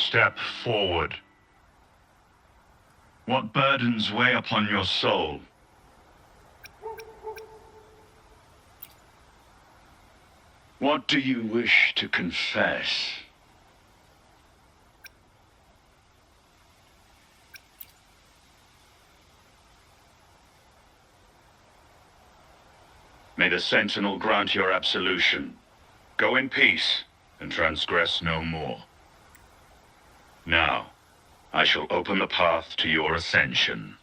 step forward. What burdens weigh upon your soul? What do you wish to confess? May the Sentinel grant your absolution. Go in peace, and transgress no more. Now, I shall open the path to your ascension.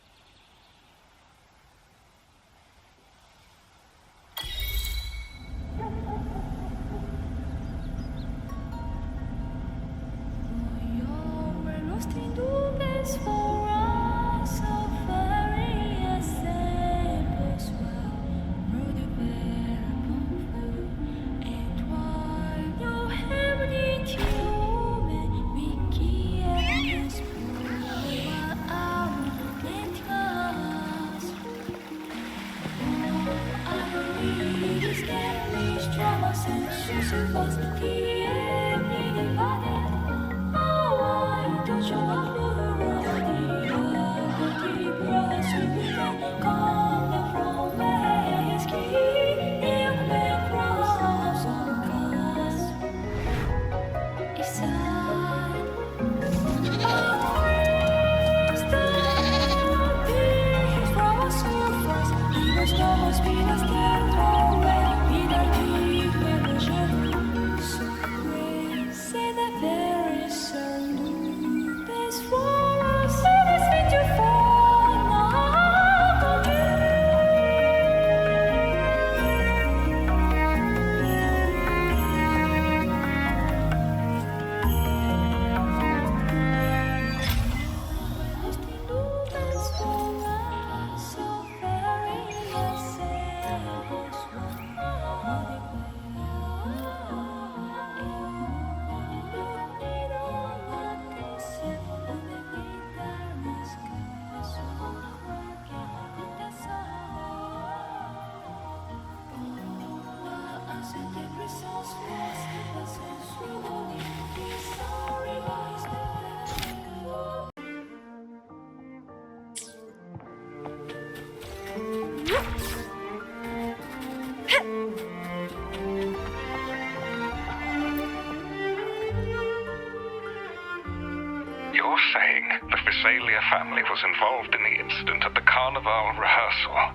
You're saying the Visalia family was involved in the incident at the Carnival rehearsal?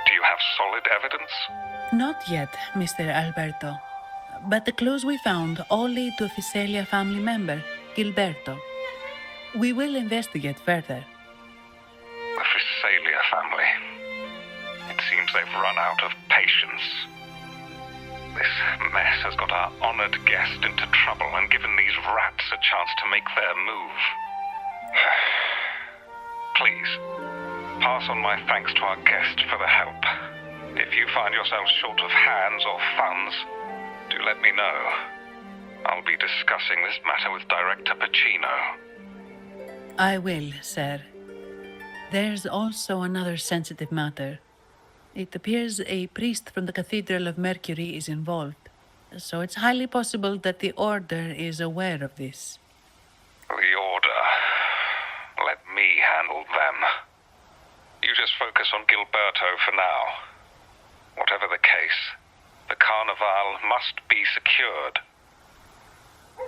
Do you have solid evidence? Not yet, Mr. Alberto. But the clues we found all lead to a Visalia family member, Gilberto. We will investigate further. The Visalia family. It seems they've run out of patience. This mess has got our honored guest into trouble and given these rats a chance to make their move. Please, pass on my thanks to our guest for the help. If you find yourself short of hands or funds, do let me know. I'll be discussing this matter with Director Pacino. I will, sir. There's also another sensitive matter. It appears a priest from the Cathedral of Mercury is involved, so it's highly possible that the Order is aware of this. The Order. Let me handle them. You just focus on Gilberto for now. Whatever the case, the Carnival must be secured.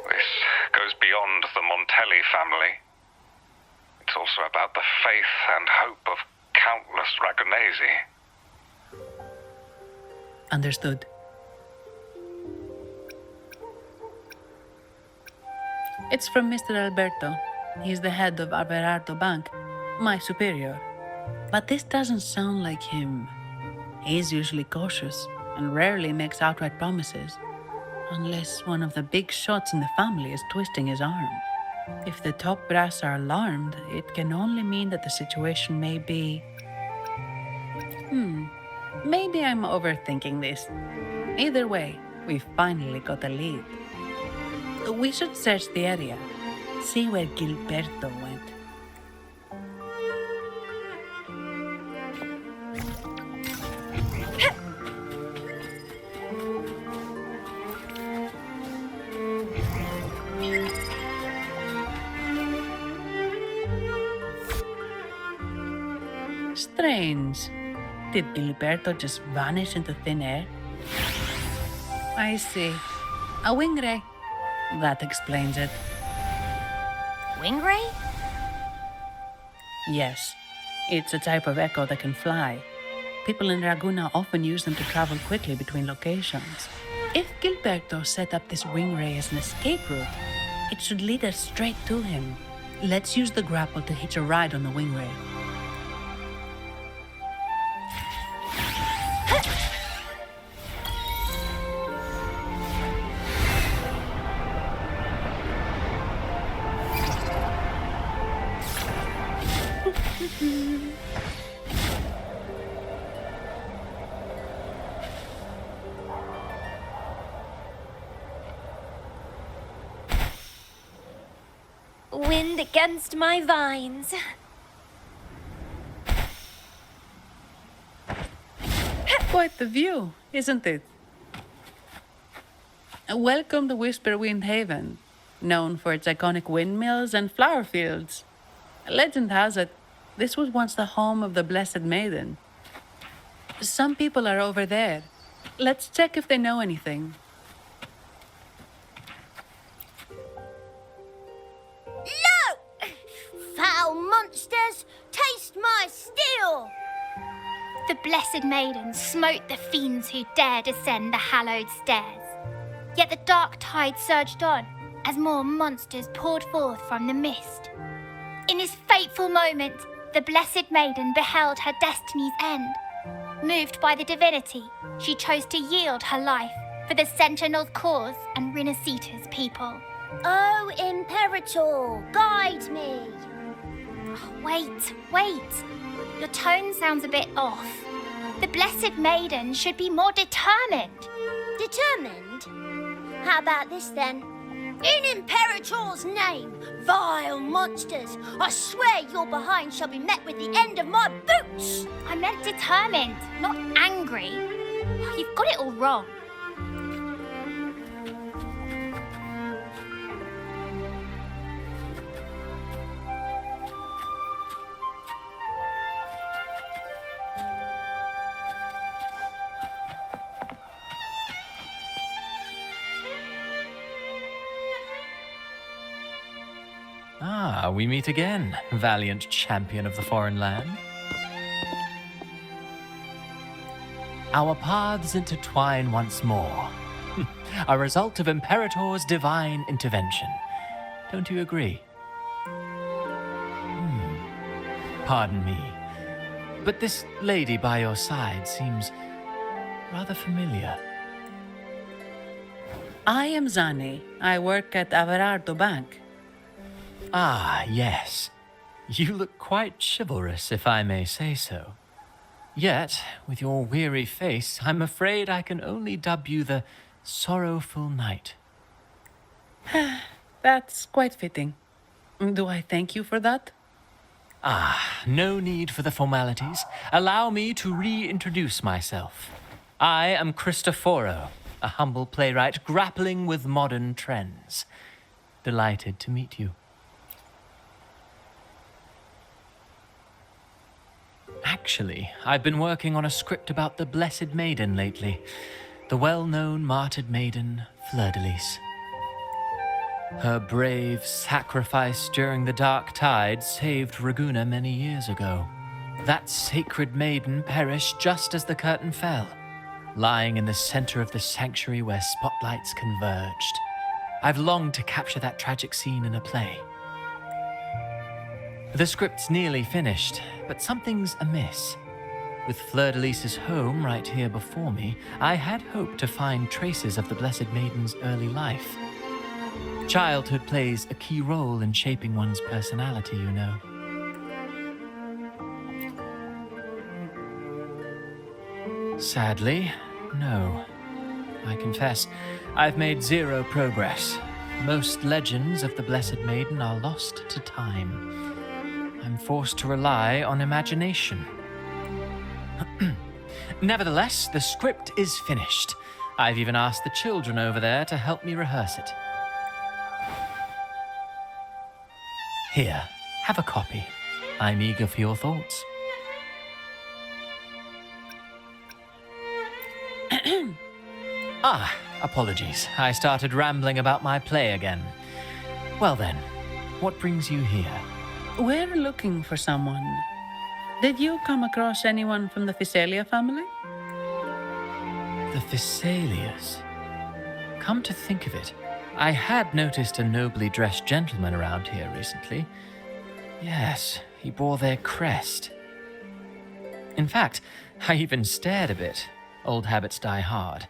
This goes beyond the Montelli family. It's also about the faith and hope of countless Ragonesi. Understood. It's from Mr. Alberto. He's the head of Averardo Bank, my superior. But this doesn't sound like him. He's usually cautious and rarely makes outright promises, unless one of the big shots in the family is twisting his arm. If the top brass are alarmed, it can only mean that the situation may be... Maybe I'm overthinking this. Either way, we've finally got a lead. We should search the area, see where Gilberto went. strange. Did Gilberto just vanish into thin air? I see. A wing ray. That explains it. Wing ray? Yes. It's a type of echo that can fly. People in Raguna often use them to travel quickly between locations. If Gilberto set up this wing ray as an escape route, it should lead us straight to him. Let's use the grapple to hitch a ride on the wing ray. Wind against my vines. Quite the view, isn't it? Welcome to Whisperwind Haven, known for its iconic windmills and flower fields. Legend has it, this was once the home of the Blessed Maiden. Some people are over there. Let's check if they know anything. No! Foul monsters, taste my steel! The Blessed Maiden smote the fiends who dared ascend the hallowed stairs. Yet the dark tide surged on as more monsters poured forth from the mist. In this fateful moment, the Blessed Maiden beheld her destiny's end. Moved by the divinity, she chose to yield her life for the Sentinel's cause and Rinascita's people. Oh, Imperator, guide me! Wait. Your tone sounds a bit off. The Blessed Maiden should be more determined. Determined? How about this then? In Imperator's name, vile monsters, I swear your behind shall be met with the end of my boots! I meant determined, not angry. You've got it all wrong. Ah, we meet again, valiant champion of the foreign land. Our paths intertwine once more. A result of Imperator's divine intervention. Don't you agree? Pardon me, but this lady by your side seems rather familiar. I am Zani. I work at Averardo Bank. Ah, yes. You look quite chivalrous, if I may say so. Yet, with your weary face, I'm afraid I can only dub you the Sorrowful Knight. That's quite fitting. Do I thank you for that? Ah, no need for the formalities. Allow me to reintroduce myself. I am Cristoforo, a humble playwright grappling with modern trends. Delighted to meet you. Actually, I've been working on a script about the Blessed Maiden lately. The well-known martyred maiden, Fleur-de-Lis. Her brave sacrifice during the Dark Tide saved Raguna many years ago. That sacred maiden perished just as the curtain fell, lying in the center of the sanctuary where spotlights converged. I've longed to capture that tragic scene in a play. The script's nearly finished, but something's amiss. With Fleur-de-Lis's home right here before me, I had hoped to find traces of the Blessed Maiden's early life. Childhood plays a key role in shaping one's personality, you know. Sadly, no. I confess, I've made zero progress. Most legends of the Blessed Maiden are lost to time. I'm forced to rely on imagination. Nevertheless, the script is finished. I've even asked the children over there to help me rehearse it. Here, have a copy. I'm eager for your thoughts. Apologies. I started rambling about my play again. Well then, what brings you here? We're looking for someone. Did you come across anyone from the Physalia family? The Physalias. Come to think of it, I had noticed a nobly dressed gentleman around here recently. Yes, he bore their crest. In fact, I even stared a bit. Old habits die hard.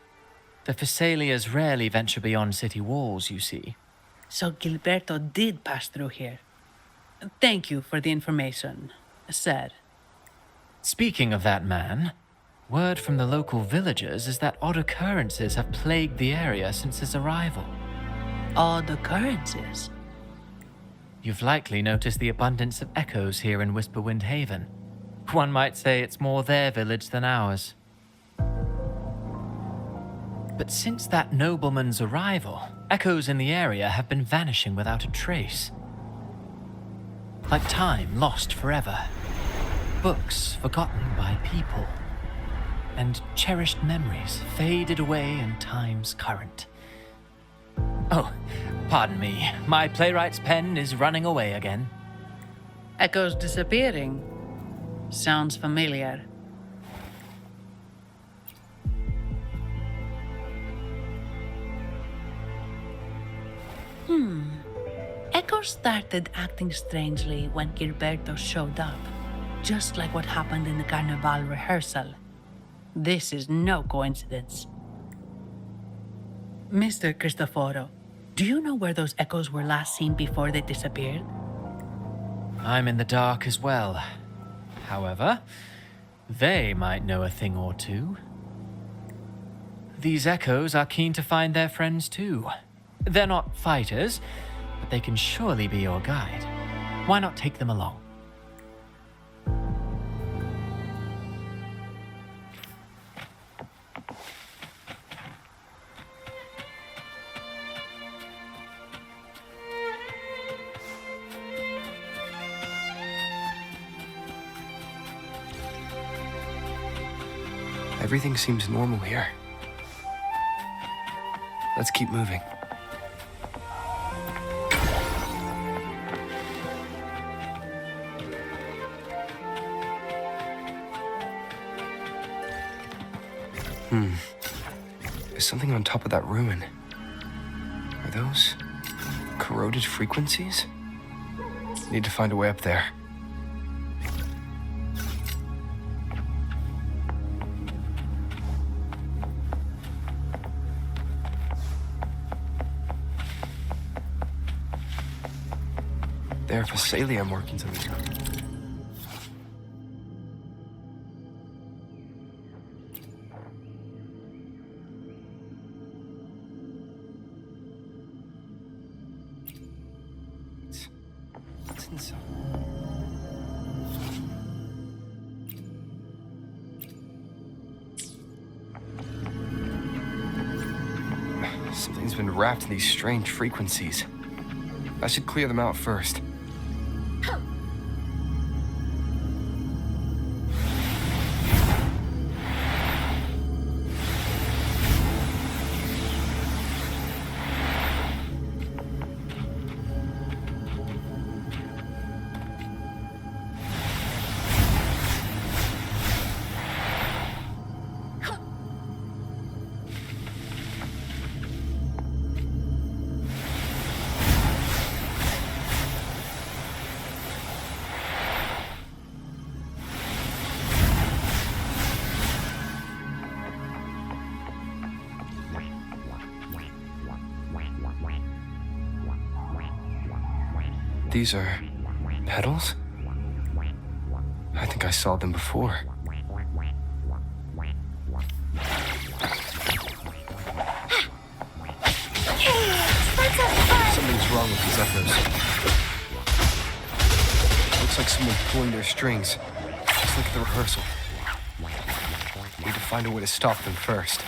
The Physalias rarely venture beyond city walls, you see. So Gilberto did pass through here. Thank you for the information, sir. Speaking of that man, word from the local villagers is that odd occurrences have plagued the area since his arrival. Odd occurrences? You've likely noticed the abundance of echoes here in Whisperwind Haven. One might say it's more their village than ours. But since that nobleman's arrival, echoes in the area have been vanishing without a trace. Like time lost forever. Books forgotten by people. And cherished memories faded away in time's current. Oh, pardon me. My playwright's pen is running away again. Echoes disappearing. Sounds familiar. Echoes started acting strangely when Gilberto showed up. Just like what happened in the Carnival rehearsal. This is no coincidence. Mr. Cristoforo, do you know where those echoes were last seen before they disappeared? I'm in the dark as well. However, they might know a thing or two. These echoes are keen to find their friends too. They're not fighters, but they can surely be your guide. Why not take them along? Everything seems normal here. Let's keep moving. There's something on top of that ruin. Are those corroded frequencies? Need to find a way up there. There are Physalia markings on this ground. What's inside? Something's been wrapped in these strange frequencies. I should clear them out first. These are petals? I think I saw them before. Something's wrong with these echoes. Looks like someone pulling their strings, just like at the rehearsal. Need to find a way to stop them first.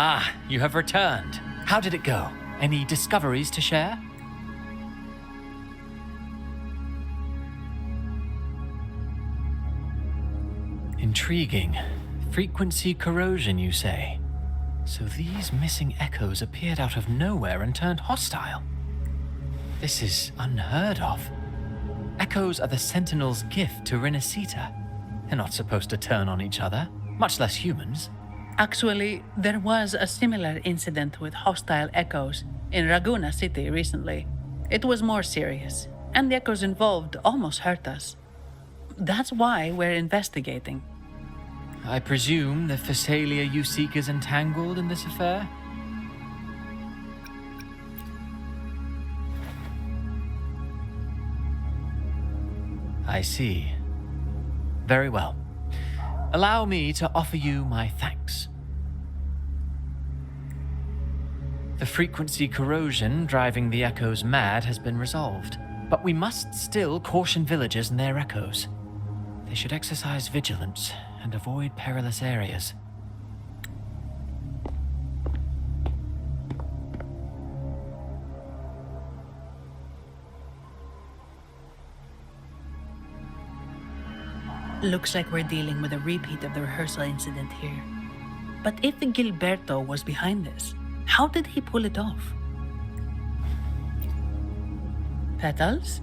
Ah, you have returned. How did it go? Any discoveries to share? Intriguing. Frequency corrosion, you say? So these missing echoes appeared out of nowhere and turned hostile. This is unheard of. Echoes are the Sentinel's gift to Rinascita. They're not supposed to turn on each other, much less humans. Actually, there was a similar incident with hostile echoes in Raguna City recently. It was more serious, and the echoes involved almost hurt us. That's why we're investigating. I presume the Phasalia you seek is entangled in this affair? I see. Very well. Allow me to offer you my thanks. The frequency corrosion driving the echoes mad has been resolved, but we must still caution villagers and their echoes. They should exercise vigilance and avoid perilous areas. Looks like we're dealing with a repeat of the rehearsal incident here. But if Gilberto was behind this, how did he pull it off? Petals?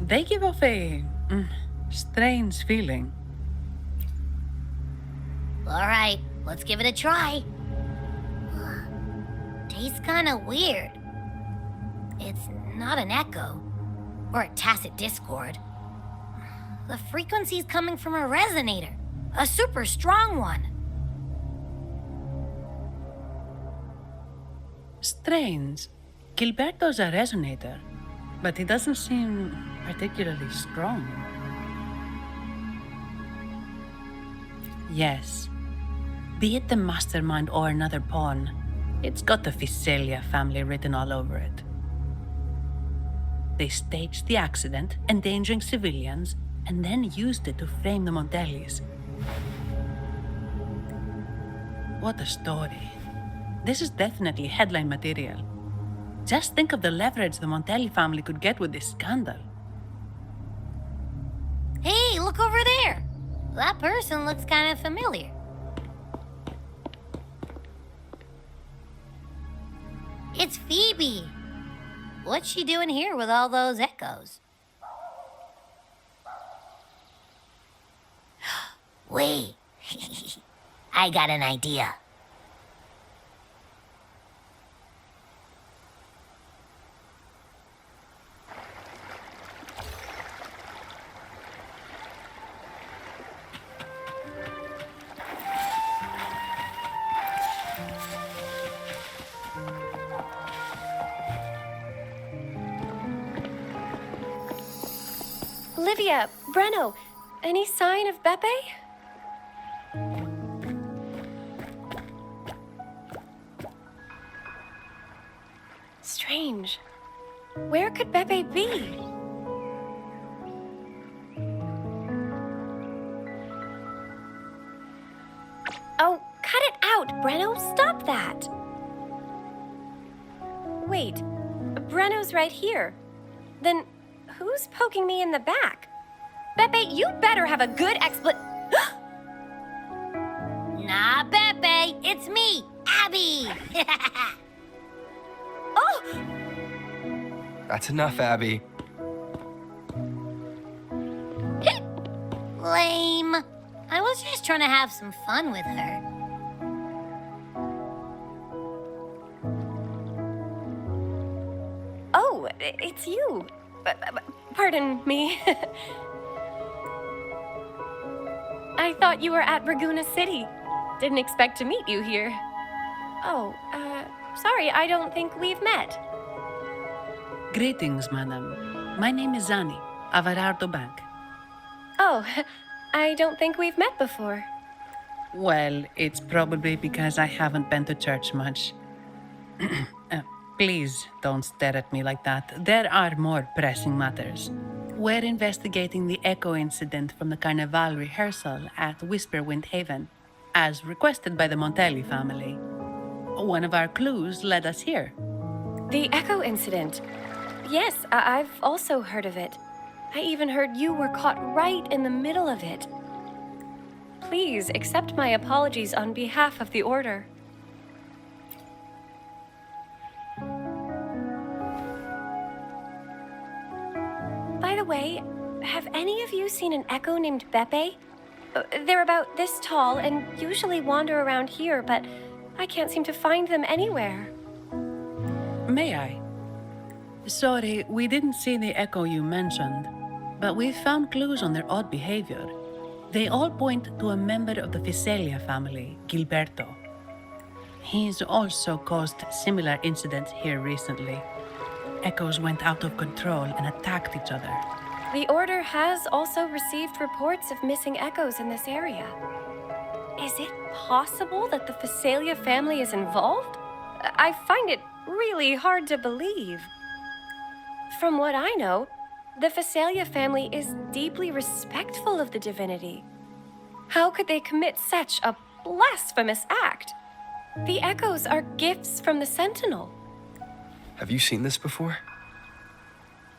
They give off a strange feeling. All right, let's give it a try. Tastes kind of weird. It's not an echo or a tacit discord. The frequency's coming from a resonator, a super strong one. Strange. Gilberto's a resonator, but he doesn't seem particularly strong. Yes. Be it the mastermind or another pawn, it's got the Phasalia family written all over it. They staged the accident, endangering civilians, and then used it to frame the Montellis. What a story. This is definitely headline material. Just think of the leverage the Montelli family could get with this scandal. Hey, look over there! That person looks kind of familiar. It's Phoebe. What's she doing here with all those echoes? Wait, I got an idea. Olivia, Breno, any sign of Beppe? Strange. Where could Beppe be? Oh, cut it out, Breno. Stop that. Wait, Breno's right here. Then who's poking me in the back? Beppe, you better have a good Nah, Beppe, it's me, Abby. Oh! That's enough, Abby. Lame. I was just trying to have some fun with her. Oh, it's you. Pardon me. I thought you were at Raguna City. Didn't expect to meet you here. Oh, sorry, I don't think we've met. Greetings, madam. My name is Zani, Averardo Bank. Oh, I don't think we've met before. Well, it's probably because I haven't been to church much. Please don't stare at me like that. There are more pressing matters. We're investigating the echo incident from the Carnival rehearsal at Whisperwind Haven, as requested by the Montelli family. One of our clues led us here. The Echo incident. Yes, I've also heard of it. I even heard you were caught right in the middle of it. Please accept my apologies on behalf of the Order. By the way, have any of you seen an echo named Beppe? They're about this tall and usually wander around here, but I can't seem to find them anywhere. May I? Sorry, we didn't see the echo you mentioned, but we found clues on their odd behavior. They all point to a member of the Visalia family, Gilberto. He's also caused similar incidents here recently. Echoes went out of control and attacked each other. The Order has also received reports of missing echoes in this area. Is it possible that the Visalia family is involved? I find it really hard to believe. From what I know, the Visalia family is deeply respectful of the Divinity. How could they commit such a blasphemous act? The echoes are gifts from the Sentinel. Have you seen this before?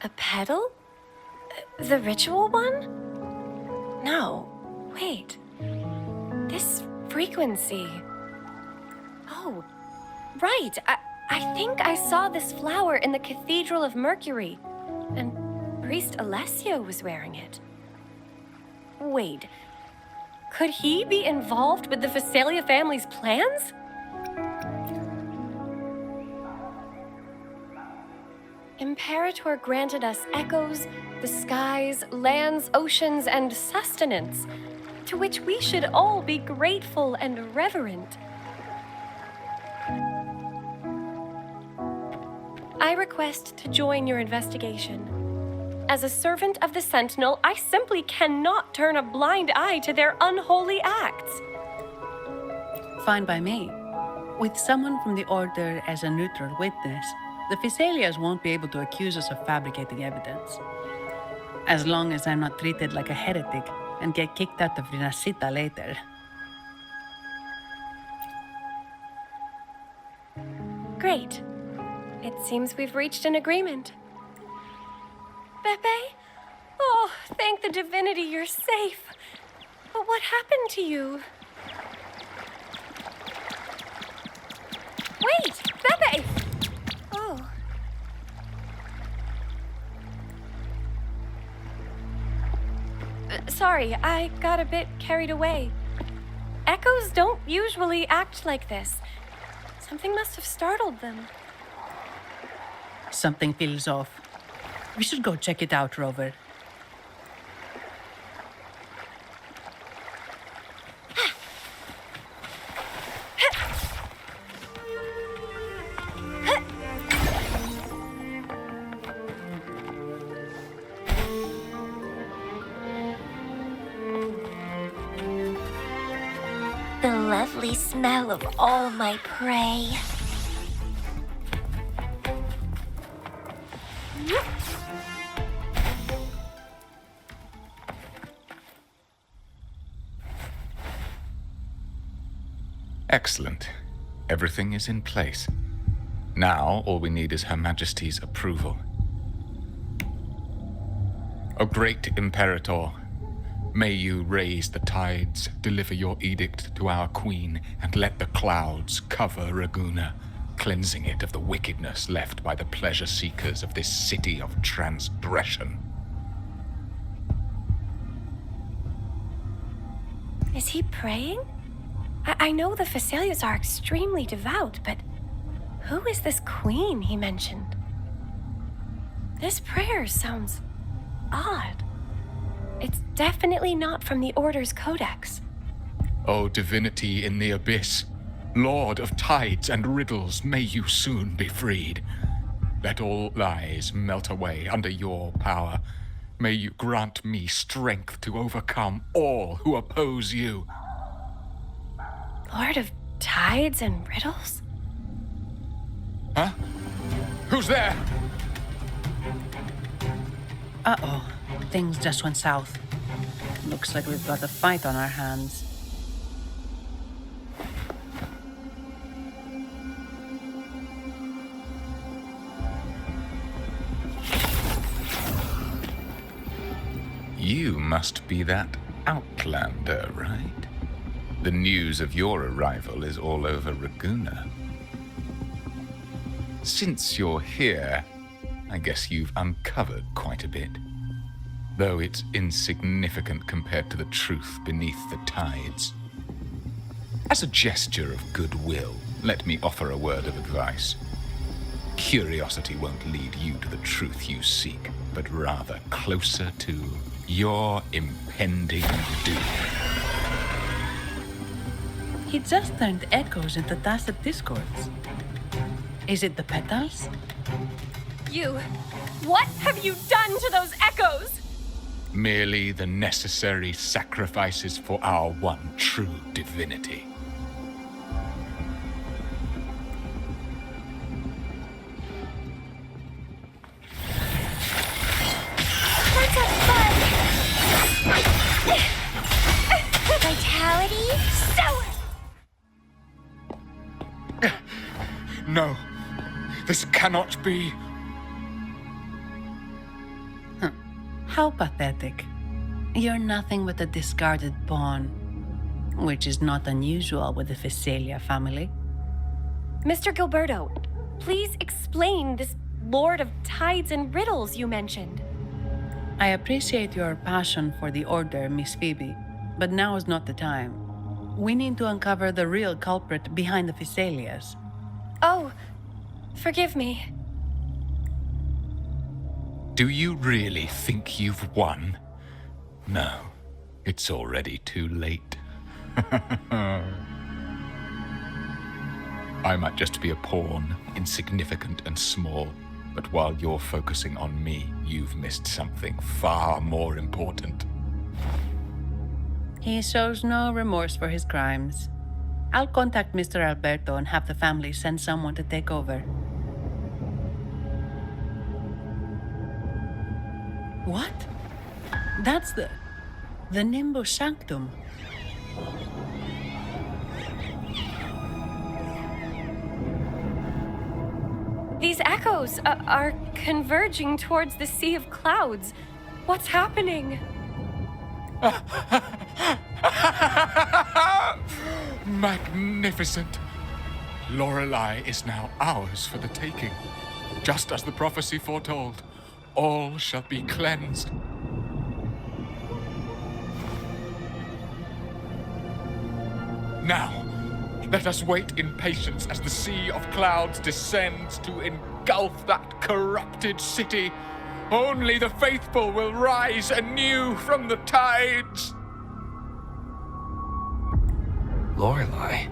A pedal? The ritual one? No, wait. This frequency. Oh, right. I think I saw this flower in the Cathedral of Mercury, and Priest Alessio was wearing it. Wait, could he be involved with the Visalia family's plans? Imperator granted us echoes, the skies, lands, oceans, and sustenance, to which we should all be grateful and reverent. I request to join your investigation. As a servant of the Sentinel, I simply cannot turn a blind eye to their unholy acts. Fine by me. With someone from the Order as a neutral witness, the Visalias won't be able to accuse us of fabricating evidence. As long as I'm not treated like a heretic and get kicked out of Rinascita later. Great. It seems we've reached an agreement. Beppe? Oh, thank the Divinity you're safe. But what happened to you? Wait! Beppe! Oh. Sorry, I got a bit carried away. Echoes don't usually act like this. Something must have startled them. Something feels off. We should go check it out, Rover. The lovely smell of all my prey. Excellent. Everything is in place. Now, all we need is Her Majesty's approval. O great Imperator, may you raise the tides, deliver your edict to our queen, and let the clouds cover Raguna, cleansing it of the wickedness left by the pleasure seekers of this city of transgression. Is he praying? I know the Visalias are extremely devout, but who is this queen he mentioned? This prayer sounds odd. It's definitely not from the Order's codex. O Divinity in the abyss, Lord of tides and riddles, may you soon be freed. Let all lies melt away under your power. May you grant me strength to overcome all who oppose you. Lord of Tides and Riddles? Huh? Who's there? Uh-oh. Things just went south. Looks like we've got a fight on our hands. You must be that outlander, right? The news of your arrival is all over Raguna. Since you're here, I guess you've uncovered quite a bit. Though it's insignificant compared to the truth beneath the tides. As a gesture of goodwill, let me offer a word of advice. Curiosity won't lead you to the truth you seek, but rather closer to your impending doom. He just turned echoes into tacit discords. Is it the petals? What have you done to those echoes? Merely the necessary sacrifices for our one true divinity. Let's have fun! Vitality? Sour! No, this cannot be. How pathetic. You're nothing but a discarded pawn, which is not unusual with the Phasalia family. Mr. Gilberto, please explain this Lord of Tides and Riddles you mentioned. I appreciate your passion for the Order, Miss Phoebe, but now is not the time. We need to uncover the real culprit behind the Phasalias. Oh, forgive me. Do you really think you've won? No, it's already too late. I might just be a pawn, insignificant and small, but while you're focusing on me, you've missed something far more important. He shows no remorse for his crimes. I'll contact Mr. Alberto and have the family send someone to take over. What? That's the Nimbus Sanctum. These echoes are converging towards the Sea of Clouds. What's happening? Magnificent! Lorelei is now ours for the taking. Just as the prophecy foretold, all shall be cleansed. Now, let us wait in patience as the Sea of Clouds descends to engulf that corrupted city. Only the faithful will rise anew from the tides. Lorelei?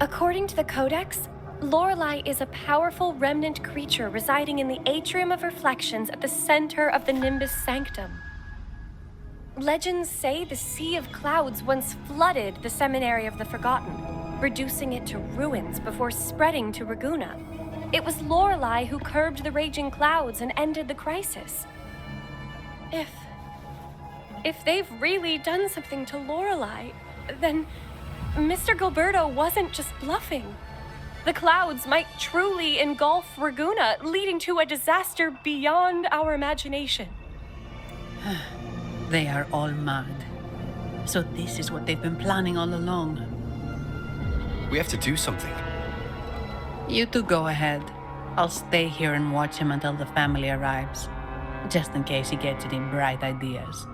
According to the Codex, Lorelei is a powerful remnant creature residing in the Atrium of Reflections at the center of the Nimbus Sanctum. Legends say the Sea of Clouds once flooded the Seminary of the Forgotten, reducing it to ruins before spreading to Raguna. It was Lorelei who curbed the raging clouds and ended the crisis. If they've really done something to Lorelei, then Mr. Gilberto wasn't just bluffing. The clouds might truly engulf Raguna, leading to a disaster beyond our imagination. They are all mad. So this is what they've been planning all along. We have to do something. You two go ahead. I'll stay here and watch him until the family arrives, just in case he gets any bright ideas.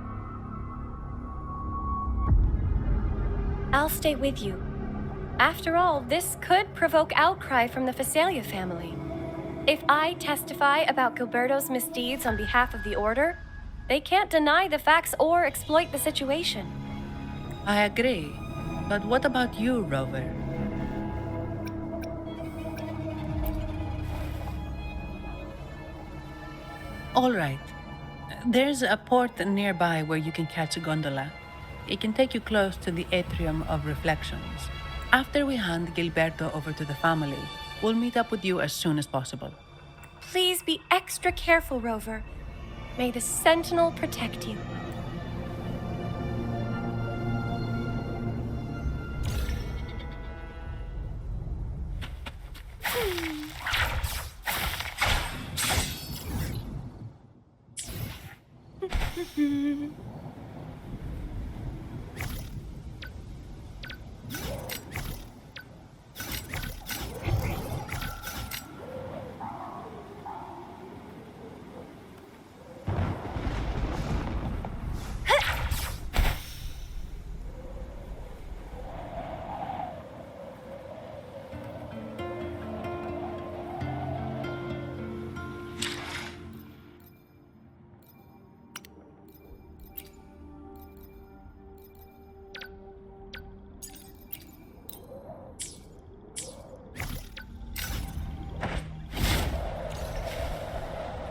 I'll stay with you. After all, this could provoke outcry from the Phasalia family. If I testify about Gilberto's misdeeds on behalf of the Order, they can't deny the facts or exploit the situation. I agree. But what about you, Rover? All right. There's a port nearby where you can catch a gondola. It can take you close to the Atrium of Reflections. After we hand Gilberto over to the family, we'll meet up with you as soon as possible. Please be extra careful, Rover. May the Sentinel protect you.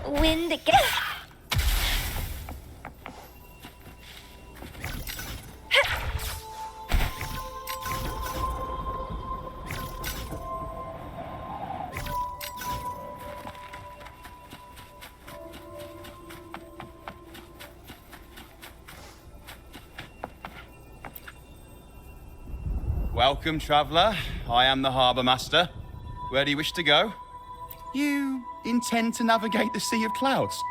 Wind again. Welcome, traveller. I am the harbour master. Where do you wish to go? You intend to navigate the Sea of Clouds?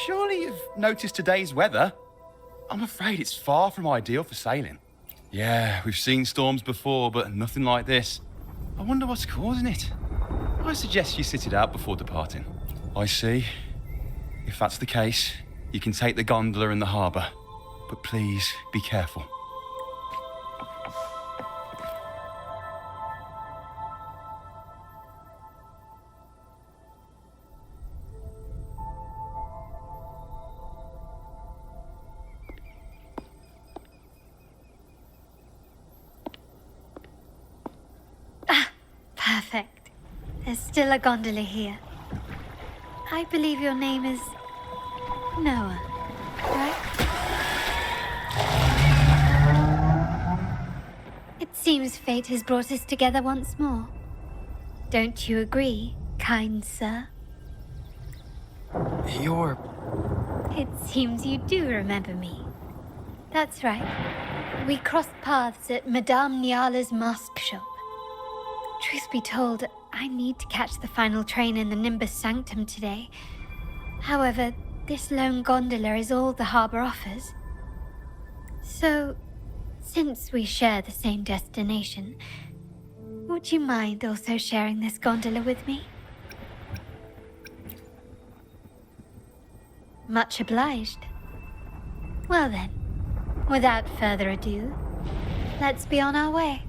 Surely you've noticed today's weather? I'm afraid it's far from ideal for sailing. Yeah, we've seen storms before, but nothing like this. I wonder what's causing it. I suggest you sit it out before departing. I see. If that's the case, you can take the gondola in the harbour. But please, be careful. Perfect. There's still a gondola here. I believe your name is Noah, right? It seems fate has brought us together once more. Don't you agree, kind sir? You're... It seems you do remember me. That's right. We crossed paths at Madame Niala's mask shop. Truth be told, I need to catch the final train in the Nimbus Sanctum today. However, this lone gondola is all the harbour offers. So, since we share the same destination, would you mind also sharing this gondola with me? Much obliged. Well then, without further ado, let's be on our way.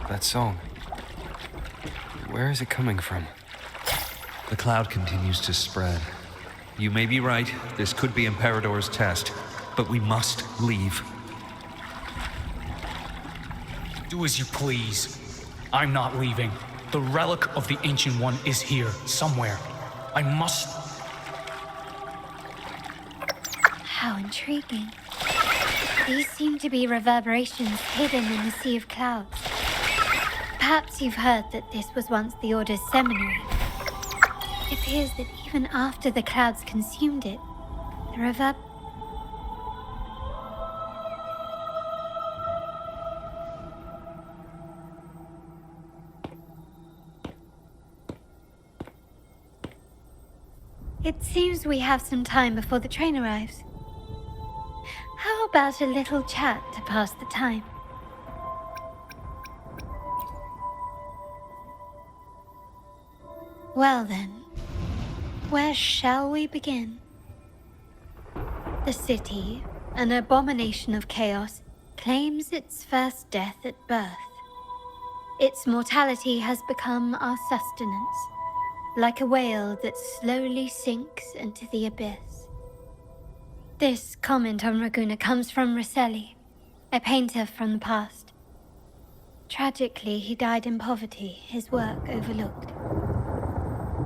That song. Where is it coming from? The cloud continues to spread. You may be right, this could be Imperador's test, but we must leave. Do as you please. I'm not leaving. The relic of the Ancient One is here, somewhere. I must... How intriguing. These seem to be reverberations hidden in the Sea of Clouds. Perhaps you've heard that this was once the Order's seminary. It appears that even after the clouds consumed it, the reverb... It seems we have some time before the train arrives. How about a little chat to pass the time? Well then, where shall we begin? The city, an abomination of chaos, claims its first death at birth. Its mortality has become our sustenance, like a whale that slowly sinks into the abyss. This comment on Ragunna comes from Rosselli, a painter from the past. Tragically, he died in poverty, his work overlooked.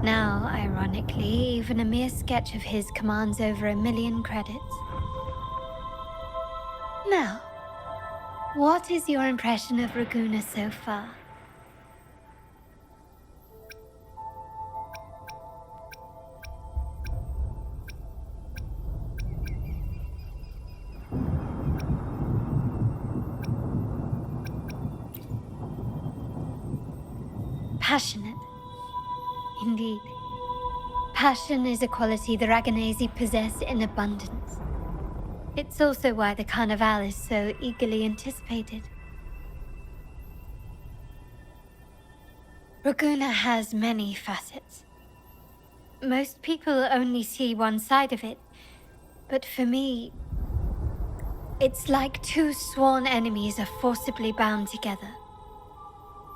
Now, ironically, even a mere sketch of his commands over 1 million credits. Now, what is your impression of Raguna so far? Passionate. Indeed. Passion is a quality the Raganesi possess in abundance. It's also why the Carnival is so eagerly anticipated. Raguna has many facets. Most people only see one side of it, but for me, it's like two sworn enemies are forcibly bound together.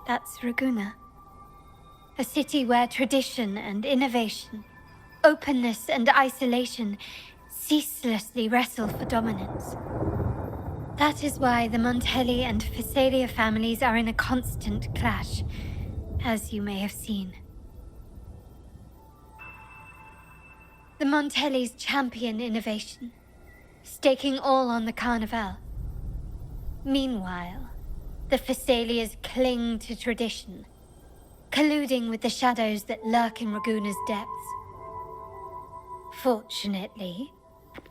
That's Raguna. A city where tradition and innovation, openness and isolation ceaselessly wrestle for dominance. That is why the Montelli and Phasalia families are in a constant clash, as you may have seen. The Montellis champion innovation, staking all on the Carnival. Meanwhile, the Phasalias cling to tradition, colluding with the shadows that lurk in Raguna's depths. Fortunately,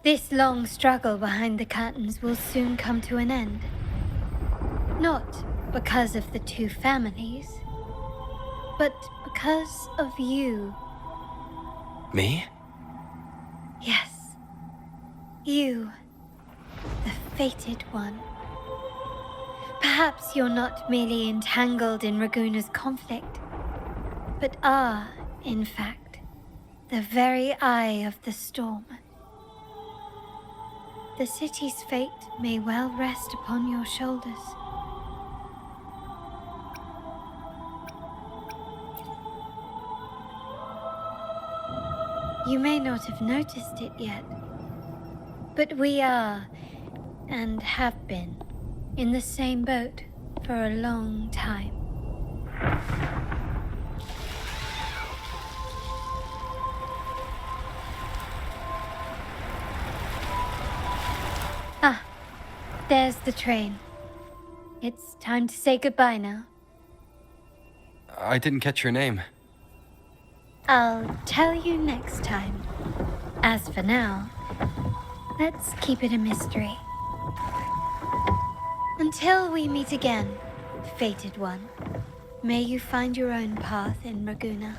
this long struggle behind the curtains will soon come to an end. Not because of the two families, but because of you. Me? Yes. You, the fated one. Perhaps you're not merely entangled in Raguna's conflict, but are, in fact, the very eye of the storm. The city's fate may well rest upon your shoulders. You may not have noticed it yet, but we are, and have been, in the same boat for a long time. Ah, there's the train. It's time to say goodbye now. I didn't catch your name. I'll tell you next time. As for now, let's keep it a mystery. Until we meet again, fated one, may you find your own path in Raguna.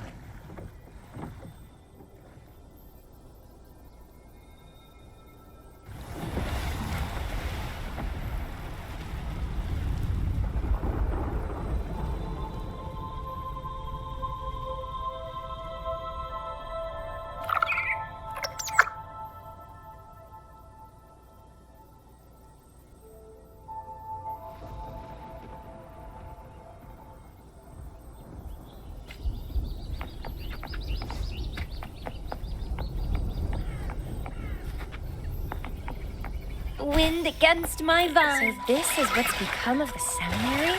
Wind against my vine. So this is what's become of the seminary?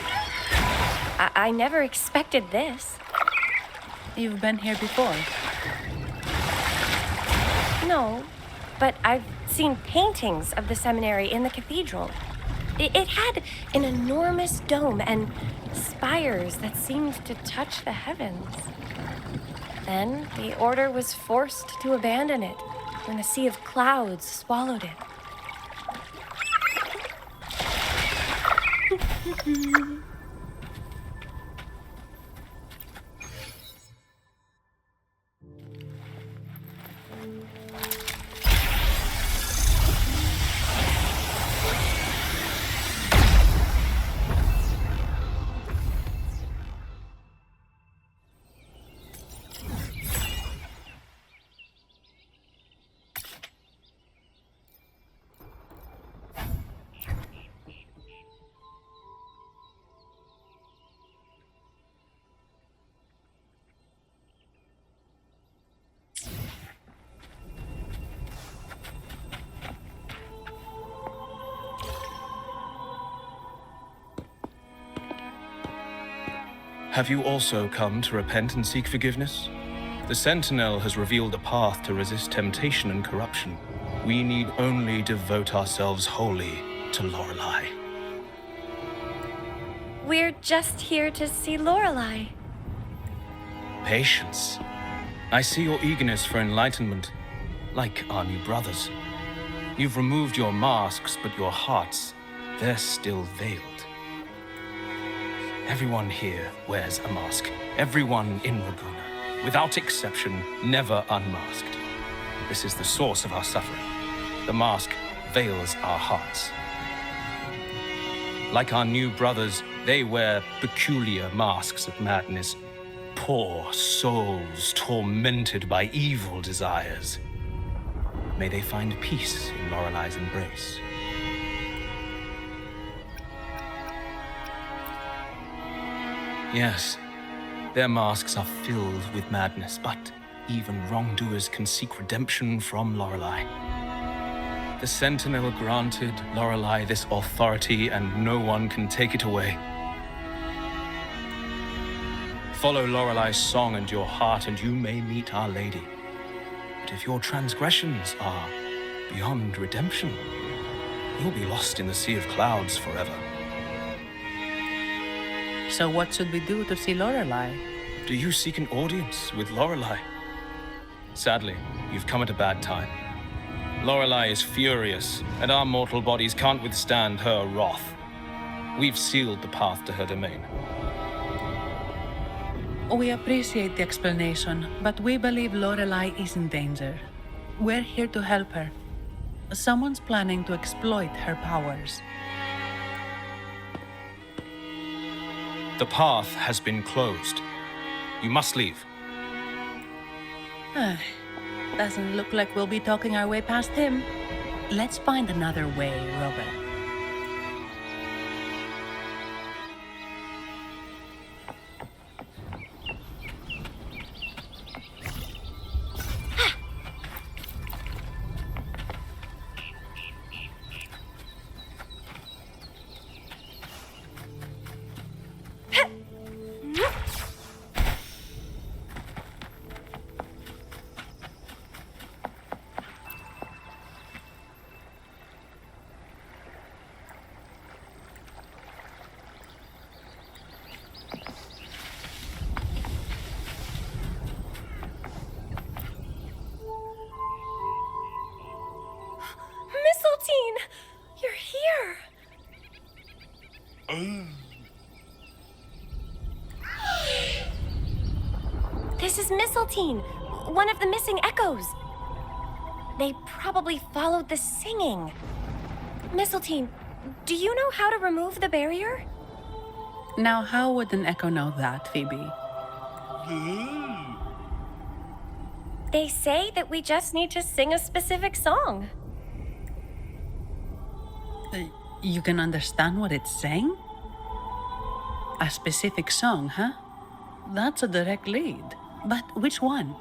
I never expected this. You've been here before. No, but I've seen paintings of the seminary in the cathedral. It had an enormous dome and spires that seemed to touch the heavens. Then the order was forced to abandon it when a sea of clouds swallowed it. Have you also come to repent and seek forgiveness? The Sentinel has revealed a path to resist temptation and corruption. We need only devote ourselves wholly to Lorelei. We're just here to see Lorelei. Patience. I see your eagerness for enlightenment, like our new brothers. You've removed your masks, but your hearts, they're still veiled. Everyone here wears a mask. Everyone in Ragusa, without exception, never unmasked. This is the source of our suffering. The mask veils our hearts. Like our new brothers, they wear peculiar masks of madness. Poor souls tormented by evil desires. May they find peace in Lorelei's embrace. Yes, their masks are filled with madness, but even wrongdoers can seek redemption from Lorelei. The Sentinel granted Lorelei this authority, and no one can take it away. Follow Lorelei's song and your heart, and you may meet Our Lady. But if your transgressions are beyond redemption, you'll be lost in the sea of clouds forever. So what should we do to see Lorelei? Do you seek an audience with Lorelei? Sadly, you've come at a bad time. Lorelei is furious, and our mortal bodies can't withstand her wrath. We've sealed the path to her domain. We appreciate the explanation, but we believe Lorelei is in danger. We're here to help her. Someone's planning to exploit her powers. The path has been closed. You must leave. Doesn't look like we'll be talking our way past him. Let's find another way, Robert. You're here! This is Mistletoe, one of the missing echoes. They probably followed the singing. Mistletoe, do you know how to remove the barrier? Now, how would an echo know that, Phoebe? They say that we just need to sing a specific song. You can understand what it's saying? A specific song, huh? That's a direct lead. But which one?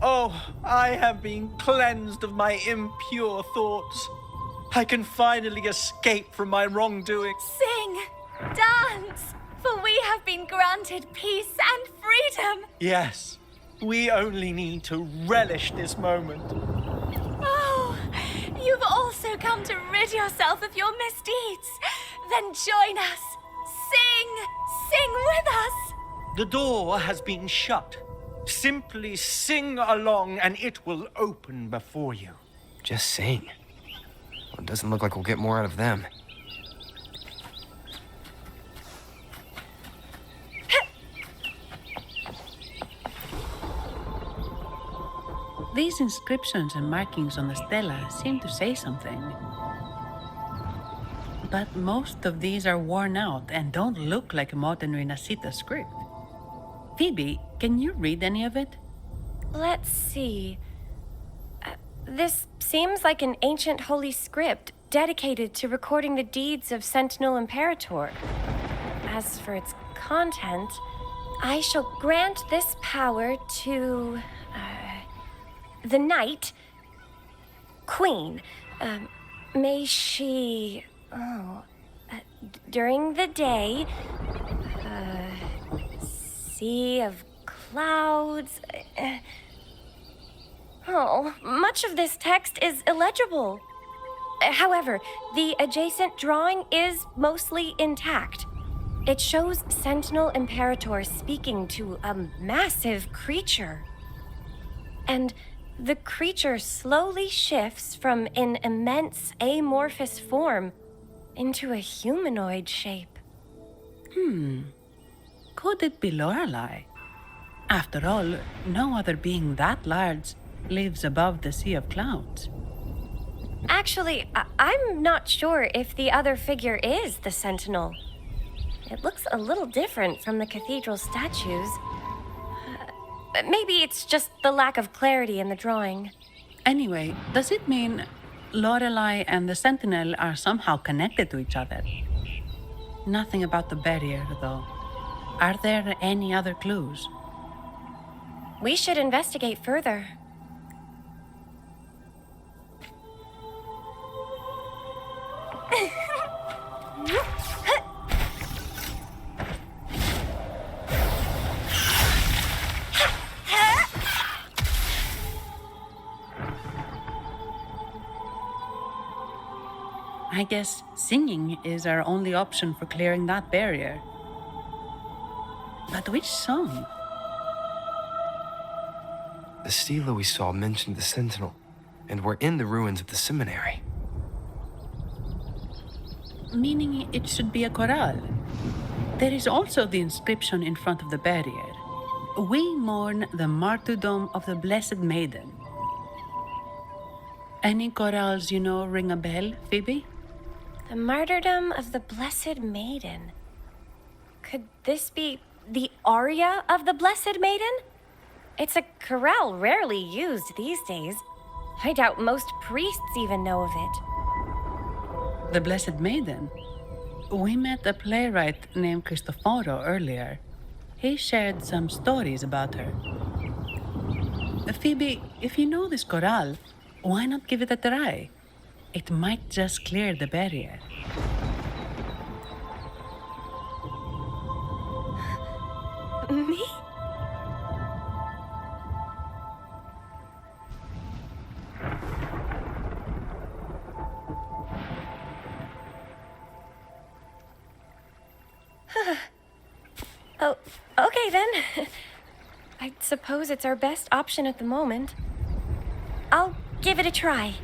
Oh, I have been cleansed of my impure thoughts. I can finally escape from my wrongdoing. Sing, dance, for we have been granted peace and freedom. Yes, we only need to relish this moment. Oh, you've also come to rid yourself of your misdeeds. Then join us. Sing with us. The door has been shut. Simply sing along and it will open before you. Just sing. Well, it doesn't look like we'll get more out of them. These inscriptions and markings on the stela seem to say something. But most of these are worn out and don't look like a modern Rinascita script. Phoebe, can you read any of it? Let's see. This seems like an ancient holy script dedicated to recording the deeds of Sentinel Imperator. As for its content, I shall grant this power to the Knight Queen. May she, during the day, sea of clouds. Much of this text is illegible. However, the adjacent drawing is mostly intact. It shows Sentinel Imperator speaking to a massive creature. And the creature slowly shifts from an immense amorphous form into a humanoid shape. Could it be Lorelei? After all, no other being that large lives above the sea of clouds. Actually, I'm not sure if the other figure is the Sentinel. It looks a little different from the cathedral statues. Maybe it's just the lack of clarity in the drawing. Anyway, does it mean Lorelei and the Sentinel are somehow connected to each other? Nothing about the barrier, though. Are there any other clues? We should investigate further. I guess singing is our only option for clearing that barrier. But which song? The stela we saw mentioned the Sentinel, and we're in the ruins of the seminary. Meaning it should be a chorale. There is also the inscription in front of the barrier. We mourn the martyrdom of the Blessed Maiden. Any chorales you know ring a bell, Phoebe? The martyrdom of the Blessed Maiden. Could this be the aria of the Blessed Maiden? It's a chorale rarely used these days. I doubt most priests even know of it. The Blessed Maiden? We met a playwright named Cristoforo earlier. He shared some stories about her. Phoebe, if you know this chorale, why not give it a try? It might just clear the barrier. Me? Oh, okay then. I suppose it's our best option at the moment. I'll give it a try.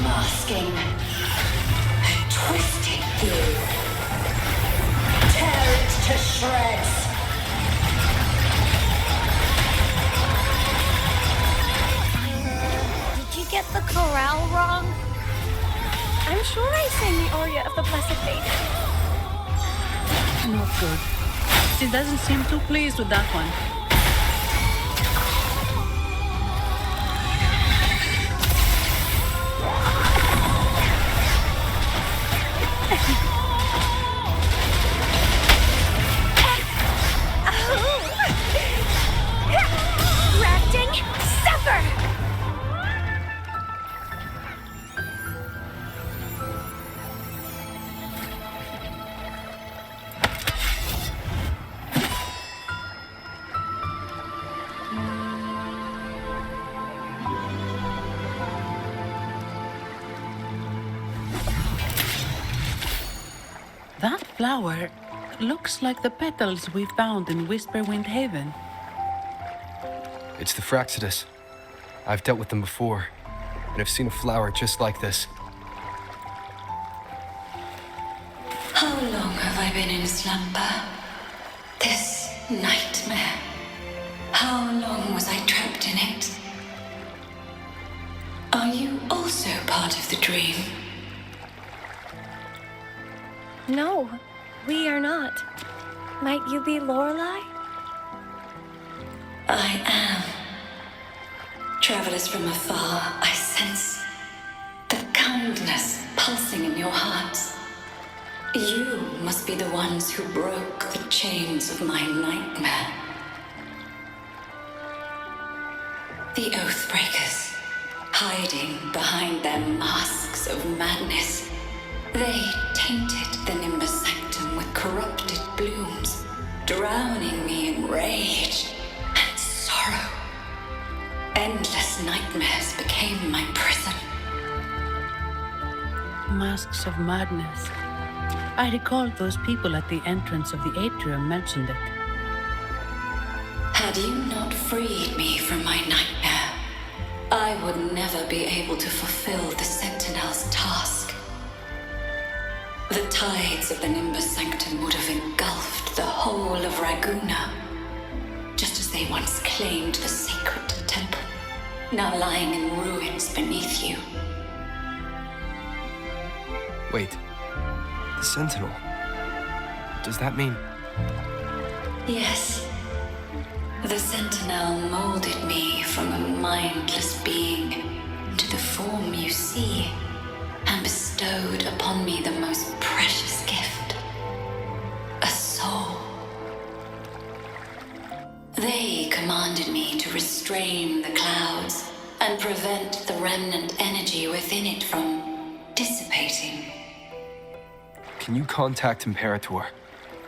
Masking. Twisted you. Tear it to shreds. Did you get the chorale wrong? I'm sure I sang the aria of the Blessed Maiden. Not good. She doesn't seem too pleased with that one. Grafting, suffer! That flower looks like the petals we found in Whisperwind Haven. It's the Fraxidus. I've dealt with them before, and I've seen a flower just like this. How long have I been in slumber? This nightmare. How long was I trapped in it? Are you also part of the dream? No, we are not. Might you be Lorelei? I am. Travelers from afar, I sense the kindness pulsing in your hearts. You must be the ones who broke the chains of my nightmare. The Oathbreakers, hiding behind their masks of madness. They tainted the Nimbus Sanctum with corrupted blooms, drowning me in rage and sorrow. Endless nightmares became my prison. Masks of madness. I recall those people at the entrance of the atrium mentioned it. Had you not freed me from my nightmare, I would never be able to fulfill the Sentinel's task. The tides of the Nimbus Sanctum would have engulfed the whole of Raguna, just as they once claimed the sacred temple, now lying in ruins beneath you. Wait, the Sentinel. Does that mean... Yes. The Sentinel molded me from a mindless being into the form you see, and bestowed upon me the most precious gift, a soul. They commanded me to restrain the clouds and prevent the remnant energy within it from dissipating. Can you contact Imperator?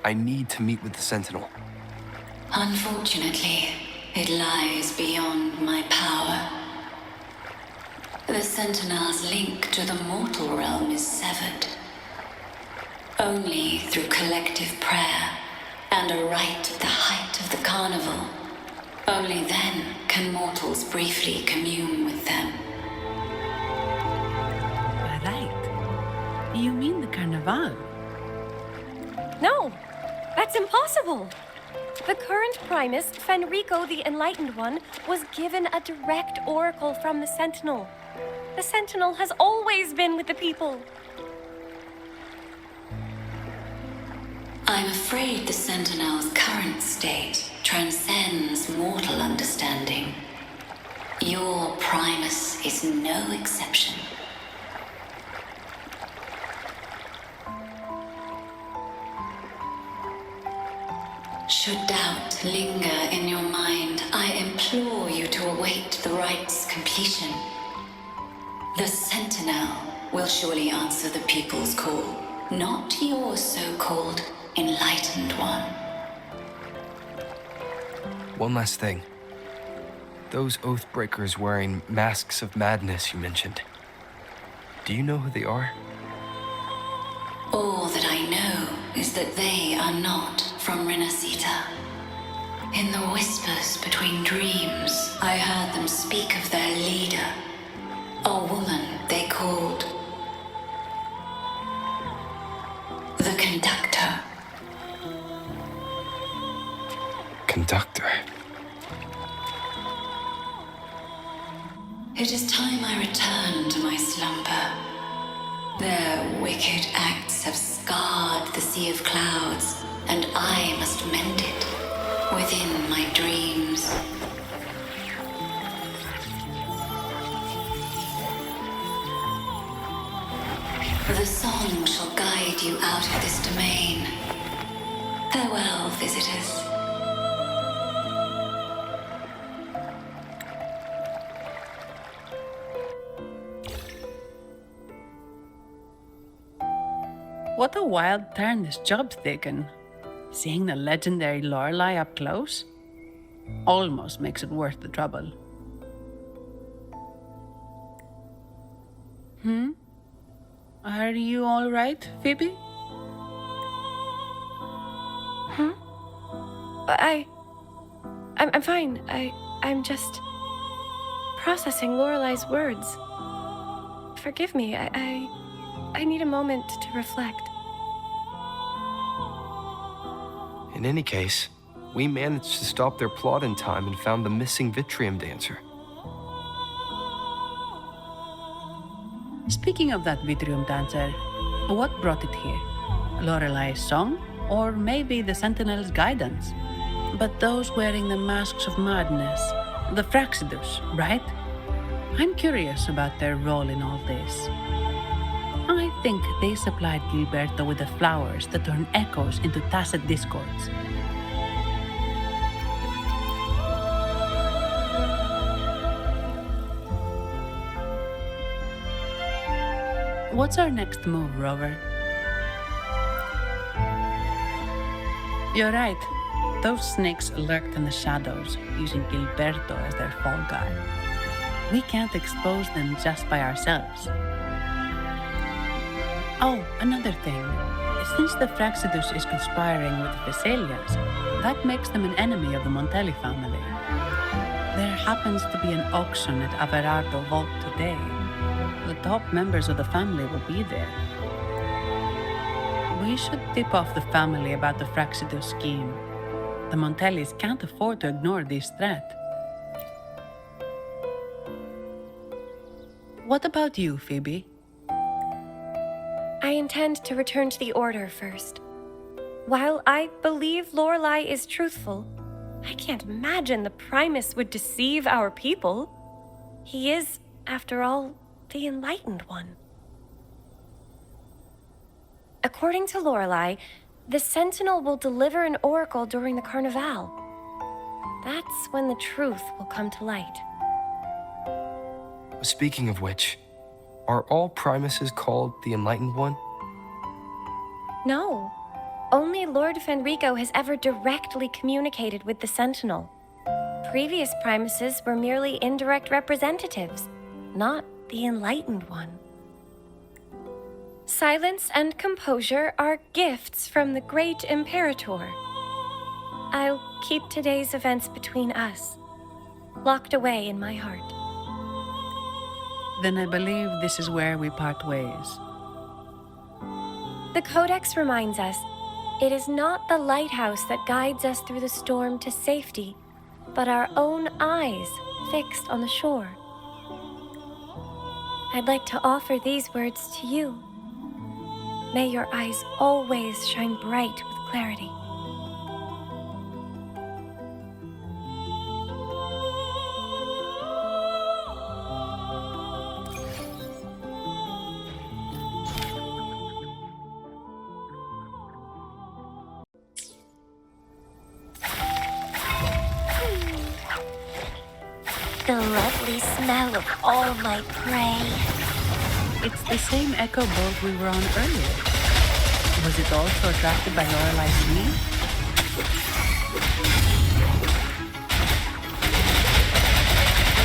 I need to meet with the Sentinel. Unfortunately, it lies beyond my power. The Sentinel's link to the mortal realm is severed. Only through collective prayer and a rite at the height of the carnival, only then can mortals briefly commune with them. Right. You mean the Carnival? No, that's impossible. The current Primus, Fenrico the Enlightened One, was given a direct oracle from the Sentinel. The Sentinel has always been with the people. I'm afraid the Sentinel's current state transcends mortal understanding. Your Primus is no exception. Should doubt linger in your mind, I implore you to await the rite's completion. The Sentinel will surely answer the people's call, not your so-called Enlightened One. One last thing. Those Oathbreakers wearing masks of madness you mentioned. Do you know who they are? All that I know is that they are not from Rinascita. In the whispers between dreams, I heard them speak of their leader, a woman they called the Conductor. Conductor? It is time I return to my slumber. Their wicked acts have scarred the Sea of Clouds, and I must mend it within my dreams. The song shall guide you out of this domain. Farewell, visitors. What a wild turn this job's taken. Seeing the legendary Lorelei up close almost makes it worth the trouble. Are you all right, Phoebe? I'm fine. I'm just processing Lorelei's words. Forgive me. I need a moment to reflect. In any case, we managed to stop their plot in time and found the missing Vitrium dancer. Speaking of that Vitrium dancer, what brought it here? Lorelei's song? Or maybe the Sentinel's guidance? But those wearing the masks of madness, the Fraxidus, right? I'm curious about their role in all this. I think they supplied Gilberto with the flowers that turn echoes into tacit discords. What's our next move, Rover? You're right. Those snakes lurked in the shadows, using Gilberto as their fall guy. We can't expose them just by ourselves. Oh, another thing. Since the Fraxidus is conspiring with the Thessalians, that makes them an enemy of the Montelli family. There happens to be an auction at Averardo Vault today. The top members of the family will be there. We should tip off the family about the Fraxidus scheme. The Montellis can't afford to ignore this threat. What about you, Phoebe? I intend to return to the Order first. While I believe Lorelei is truthful, I can't imagine the Primus would deceive our people. He is, after all, the Enlightened One. According to Lorelei, the Sentinel will deliver an oracle during the Carnival. That's when the truth will come to light. Speaking of which, are all Primuses called the Enlightened One? No. Only Lord Fenrico has ever directly communicated with the Sentinel. Previous Primuses were merely indirect representatives, not the Enlightened One. Silence and composure are gifts from the great Imperator. I'll keep today's events between us, locked away in my heart. Then I believe this is where we part ways. The Codex reminds us, it is not the lighthouse that guides us through the storm to safety, but our own eyes fixed on the shore. I'd like to offer these words to you. May your eyes always shine bright with clarity. The lovely smell of all my prey. It's the same echo boat we were on earlier. Was it also attracted by Lorelei's singing?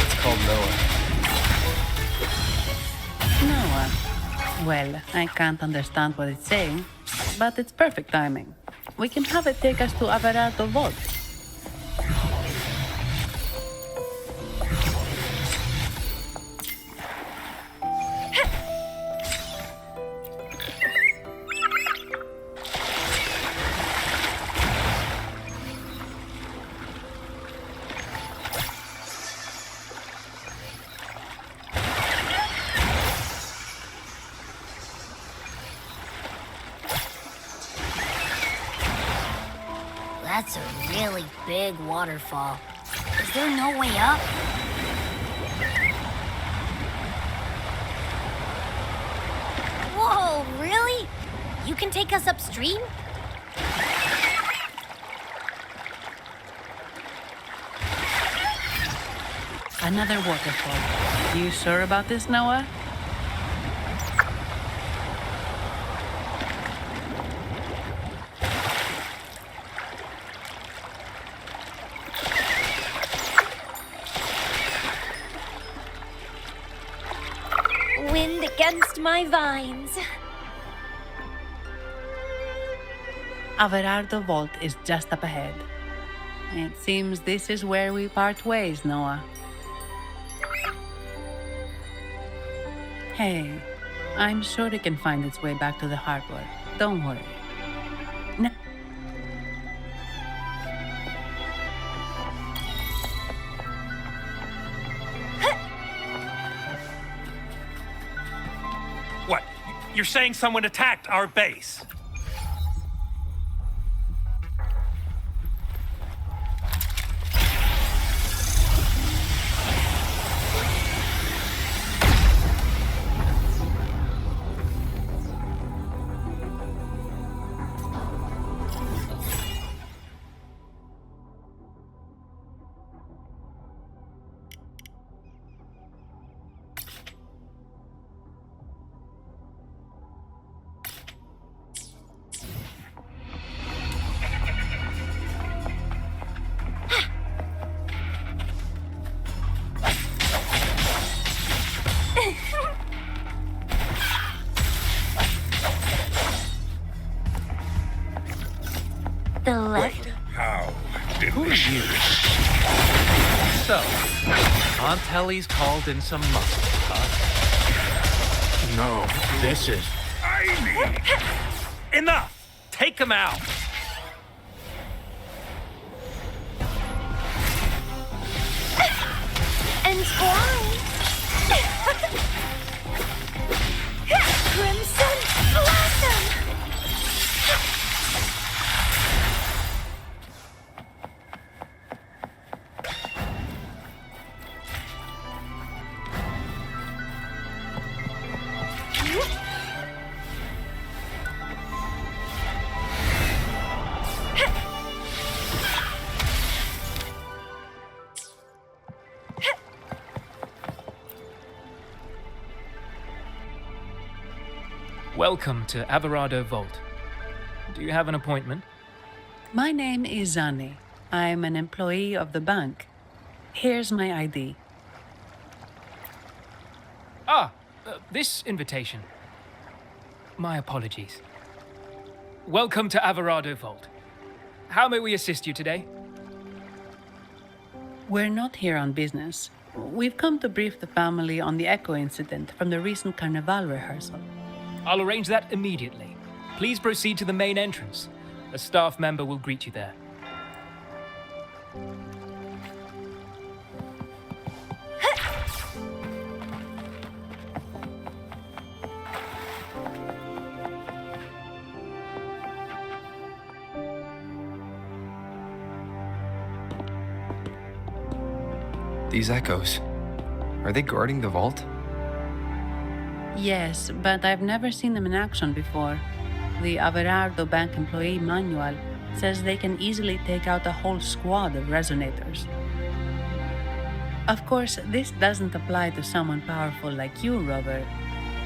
It's called Noah. Noah. Well, I can't understand what it's saying, but it's perfect timing. We can have it take us to Averardo Vault. That's a really big waterfall. Is there no way up? Whoa, really? You can take us upstream? Another waterfall. You sure about this, Noah? against my vines. Averardo Vault is just up ahead. It seems this is where we part ways, Noah. Hey, I'm sure it can find its way back to the harbor. Don't worry. No. What? You're saying someone attacked our base? The left. How delicious. So, Aunt Helly's called in some muscle, huh? No, this is... Enough! Take him out! Entwine! Crimson Blossom! Welcome to Averardo Vault. Do you have an appointment? My name is Zani. I'm an employee of the bank. Here's my ID. This invitation. My apologies. Welcome to Averardo Vault. How may we assist you today? We're not here on business. We've come to brief the family on the Echo incident from the recent Carnival rehearsal. I'll arrange that immediately. Please proceed to the main entrance. A staff member will greet you there. These echoes, are they guarding the vault? Yes, but I've never seen them in action before. The Averardo Bank employee manual says they can easily take out a whole squad of resonators. Of course, this doesn't apply to someone powerful like you, Rover.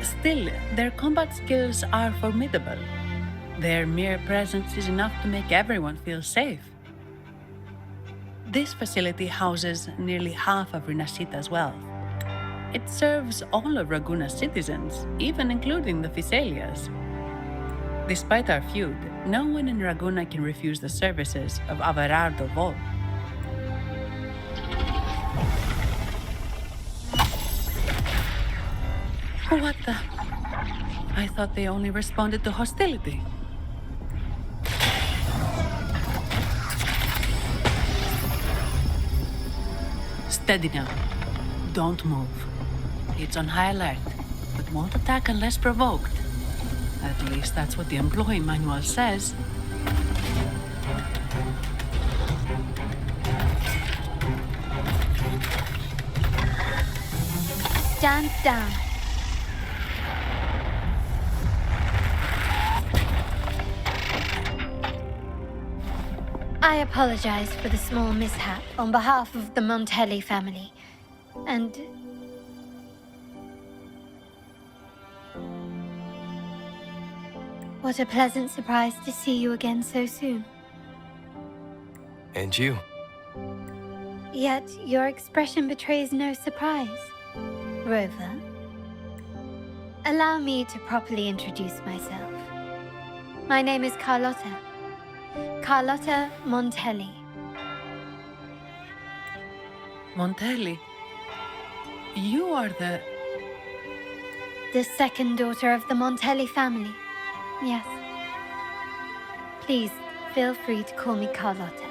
Still, their combat skills are formidable. Their mere presence is enough to make everyone feel safe. This facility houses nearly half of Rinascita's wealth. It serves all of Raguna's citizens, even including the Thessalias. Despite our feud, no one in Raguna can refuse the services of Averardo Vault. What the? I thought they only responded to hostility. Steady now. Don't move. It's on high alert, but won't attack unless provoked. At least that's what the employee manual says. Stand down. I apologize for the small mishap on behalf of the Montelli family. And what a pleasant surprise to see you again so soon. And you. Yet your expression betrays no surprise, Rover. Allow me to properly introduce myself. My name is Carlotta. Carlotta Montelli. Montelli? You are the second daughter of the Montelli family. Yes. Please, feel free to call me Carlotta.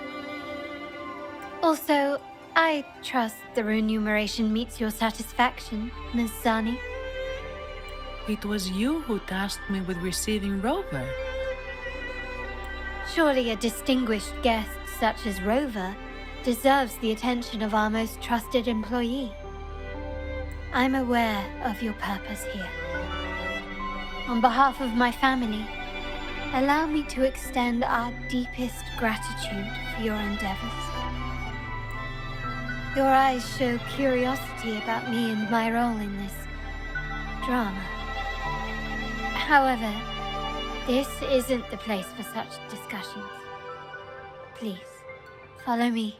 Also, I trust the remuneration meets your satisfaction, Ms. Zani. It was you who tasked me with receiving Rover. Surely a distinguished guest such as Rover deserves the attention of our most trusted employee. I'm aware of your purpose here. On behalf of my family, allow me to extend our deepest gratitude for your endeavors. Your eyes show curiosity about me and my role in this drama. However, this isn't the place for such discussions. Please, follow me.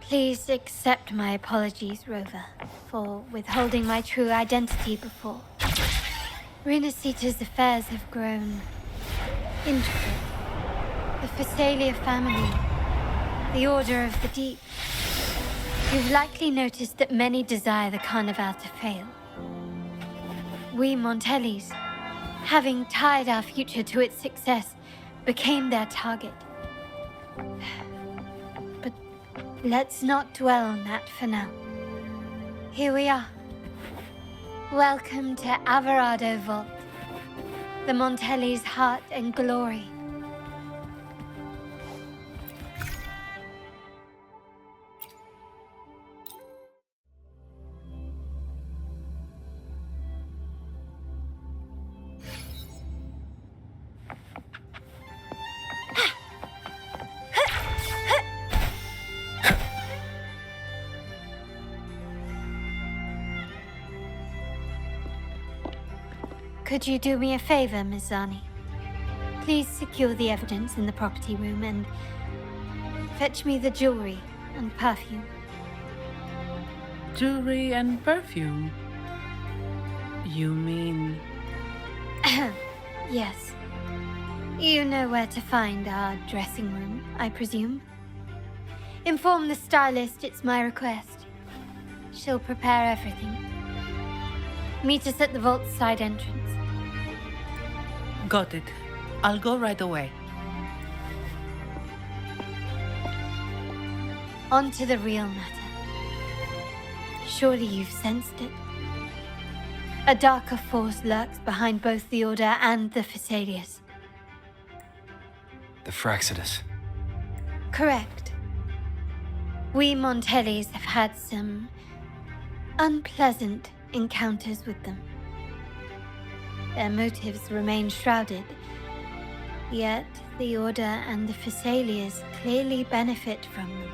Please accept my apologies, Rover, for withholding my true identity before. Rinascita's affairs have grown intricate. The Phasalia family, the Order of the Deep. You've likely noticed that many desire the Carnival to fail. We Montellis, having tied our future to its success, became their target. But let's not dwell on that for now. Here we are. Welcome to Averardo Vault, the Montelli's heart and glory. Could you do me a favor, Ms. Zani? Please secure the evidence in the property room and fetch me the jewelry and perfume. Jewelry and perfume? You mean... Yes. You know where to find our dressing room, I presume? Inform the stylist it's my request. She'll prepare everything. Meet us at the vault's side entrance. Got it. I'll go right away. On to the real matter. Surely you've sensed it. A darker force lurks behind both the Order and the Phasalias. The Fraxidus. Correct. We Montellis have had some unpleasant encounters with them. Their motives remain shrouded, yet the Order and the Phasalias clearly benefit from them.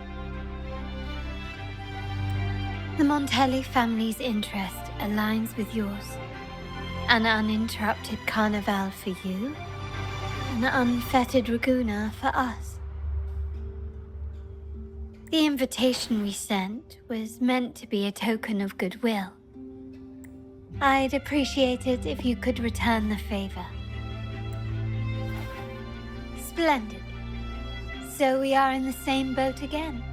The Montelli family's interest aligns with yours. An uninterrupted carnival for you, an unfettered Raguna for us. The invitation we sent was meant to be a token of goodwill. I'd appreciate it if you could return the favor. Splendid. So we are in the same boat again.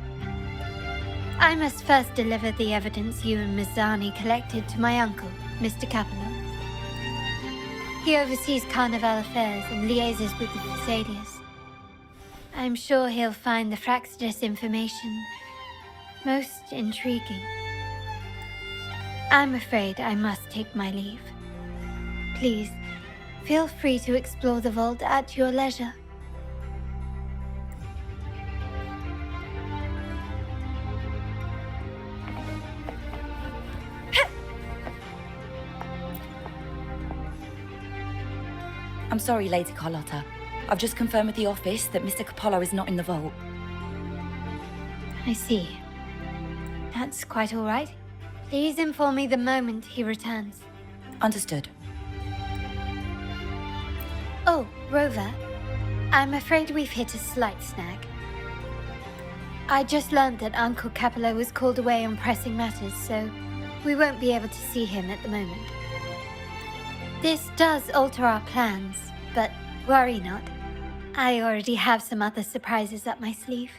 I must first deliver the evidence you and Ms. Zani collected to my uncle, Mr. Capello. He oversees Carnival affairs and liaises with the Phasalias. I'm sure he'll find the Fraxidus information most intriguing. I'm afraid I must take my leave. Please, feel free to explore the vault at your leisure. I'm sorry, Lady Carlotta. I've just confirmed with the office that Mr. Capello is not in the vault. I see. That's quite all right. Please inform me the moment he returns. Understood. Oh, Rover, I'm afraid we've hit a slight snag. I just learned that Uncle Capello was called away on pressing matters, so we won't be able to see him at the moment. This does alter our plans, but worry not. I already have some other surprises up my sleeve.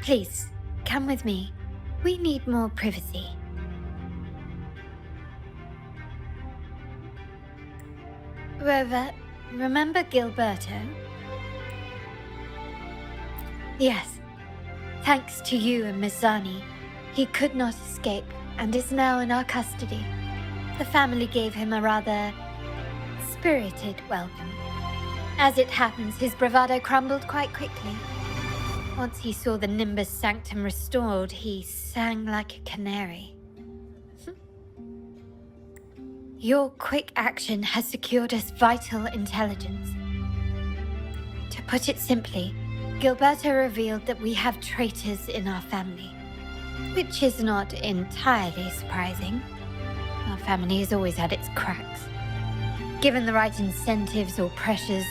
Please, come with me. We need more privacy. Rover, remember Gilberto? Yes. Thanks to you and Miss Zani, he could not escape and is now in our custody. The family gave him a rather spirited welcome. As it happens, his bravado crumbled quite quickly. Once he saw the Nimbus Sanctum restored, he sang like a canary. Your quick action has secured us vital intelligence. To put it simply, Gilberto revealed that we have traitors in our family, which is not entirely surprising. Our family has always had its cracks. Given the right incentives or pressures,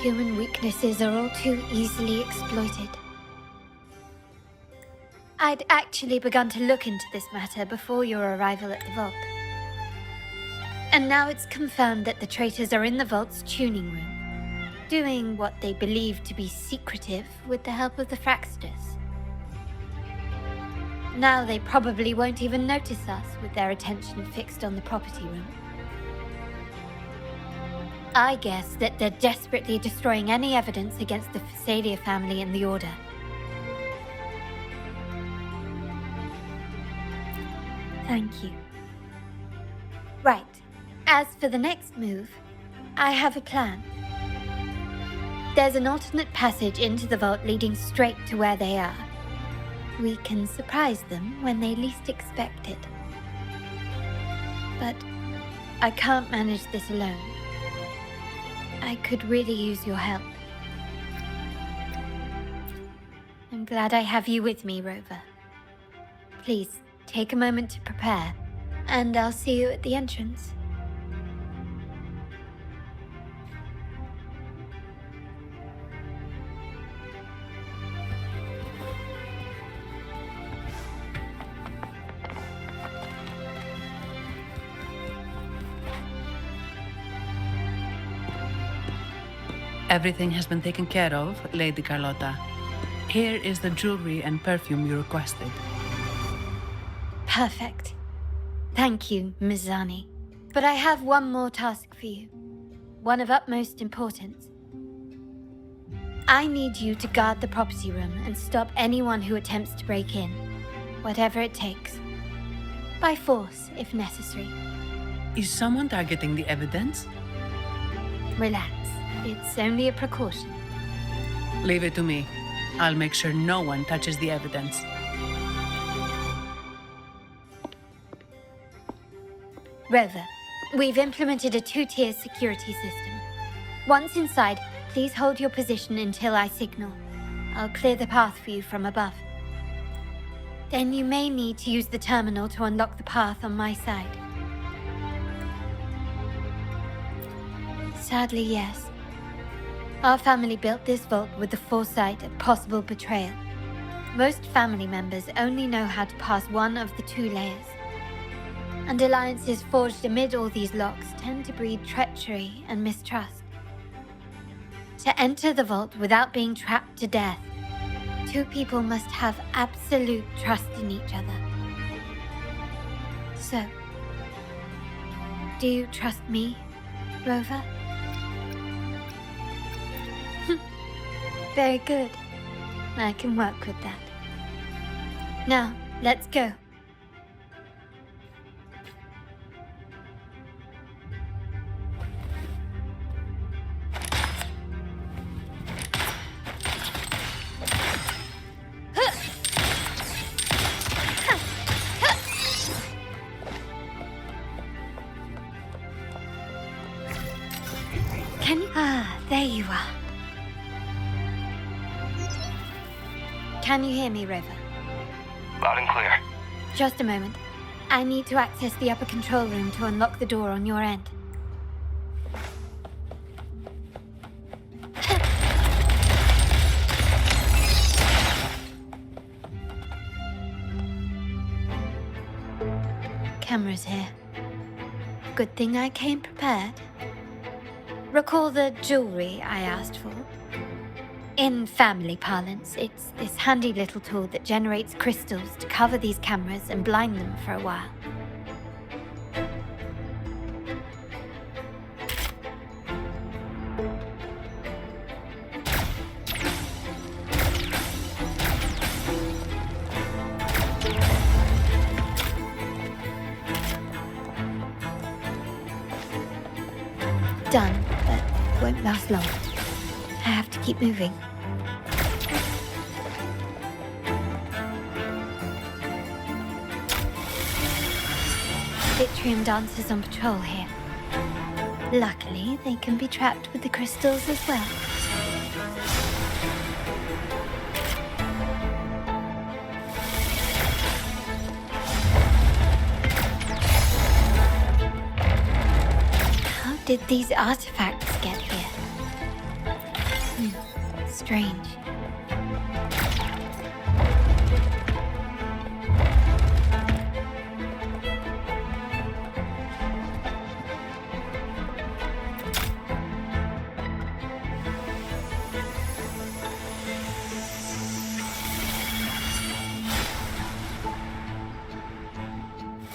human weaknesses are all too easily exploited. I'd actually begun to look into this matter before your arrival at the vault. And now it's confirmed that the traitors are in the vault's tuning room, doing what they believe to be secretive with the help of the Fraxters. Now they probably won't even notice us with their attention fixed on the property room. I guess that they're desperately destroying any evidence against the Phasalia family and the Order. Thank you. Right. As for the next move, I have a plan. There's an alternate passage into the vault leading straight to where they are. We can surprise them when they least expect it. But I can't manage this alone. I could really use your help. I'm glad I have you with me, Rover. Please, take a moment to prepare, and I'll see you at the entrance. Everything has been taken care of, Lady Carlotta. Here is the jewelry and perfume you requested. Perfect. Thank you, Ms. Zani. But I have one more task for you. One of utmost importance. I need you to guard the property room and stop anyone who attempts to break in. Whatever it takes. By force, if necessary. Is someone targeting the evidence? Relax. It's only a precaution. Leave it to me. I'll make sure no one touches the evidence. Rover, we've implemented a 2-tier security system. Once inside, please hold your position until I signal. I'll clear the path for you from above. Then you may need to use the terminal to unlock the path on my side. Sadly, yes. Our family built this vault with the foresight of possible betrayal. Most family members only know how to pass one of the 2 layers. And alliances forged amid all these locks tend to breed treachery and mistrust. To enter the vault without being trapped to death, 2 people must have absolute trust in each other. So, do you trust me, Rover? Very good. I can work with that. Now, let's go. Can you... Ah, there you are. Can you hear me, Rover? Loud and clear. Just a moment. I need to access the upper control room to unlock the door on your end. cameras here. Good thing I came prepared. Recall the jewelry I asked for? In family parlance, it's this handy little tool that generates crystals to cover these cameras and blind them for a while. Done, but won't last long. I have to keep moving. Vitrium dancers on patrol here. Luckily, they can be trapped with the crystals as well. How did these artifacts get here? Strange.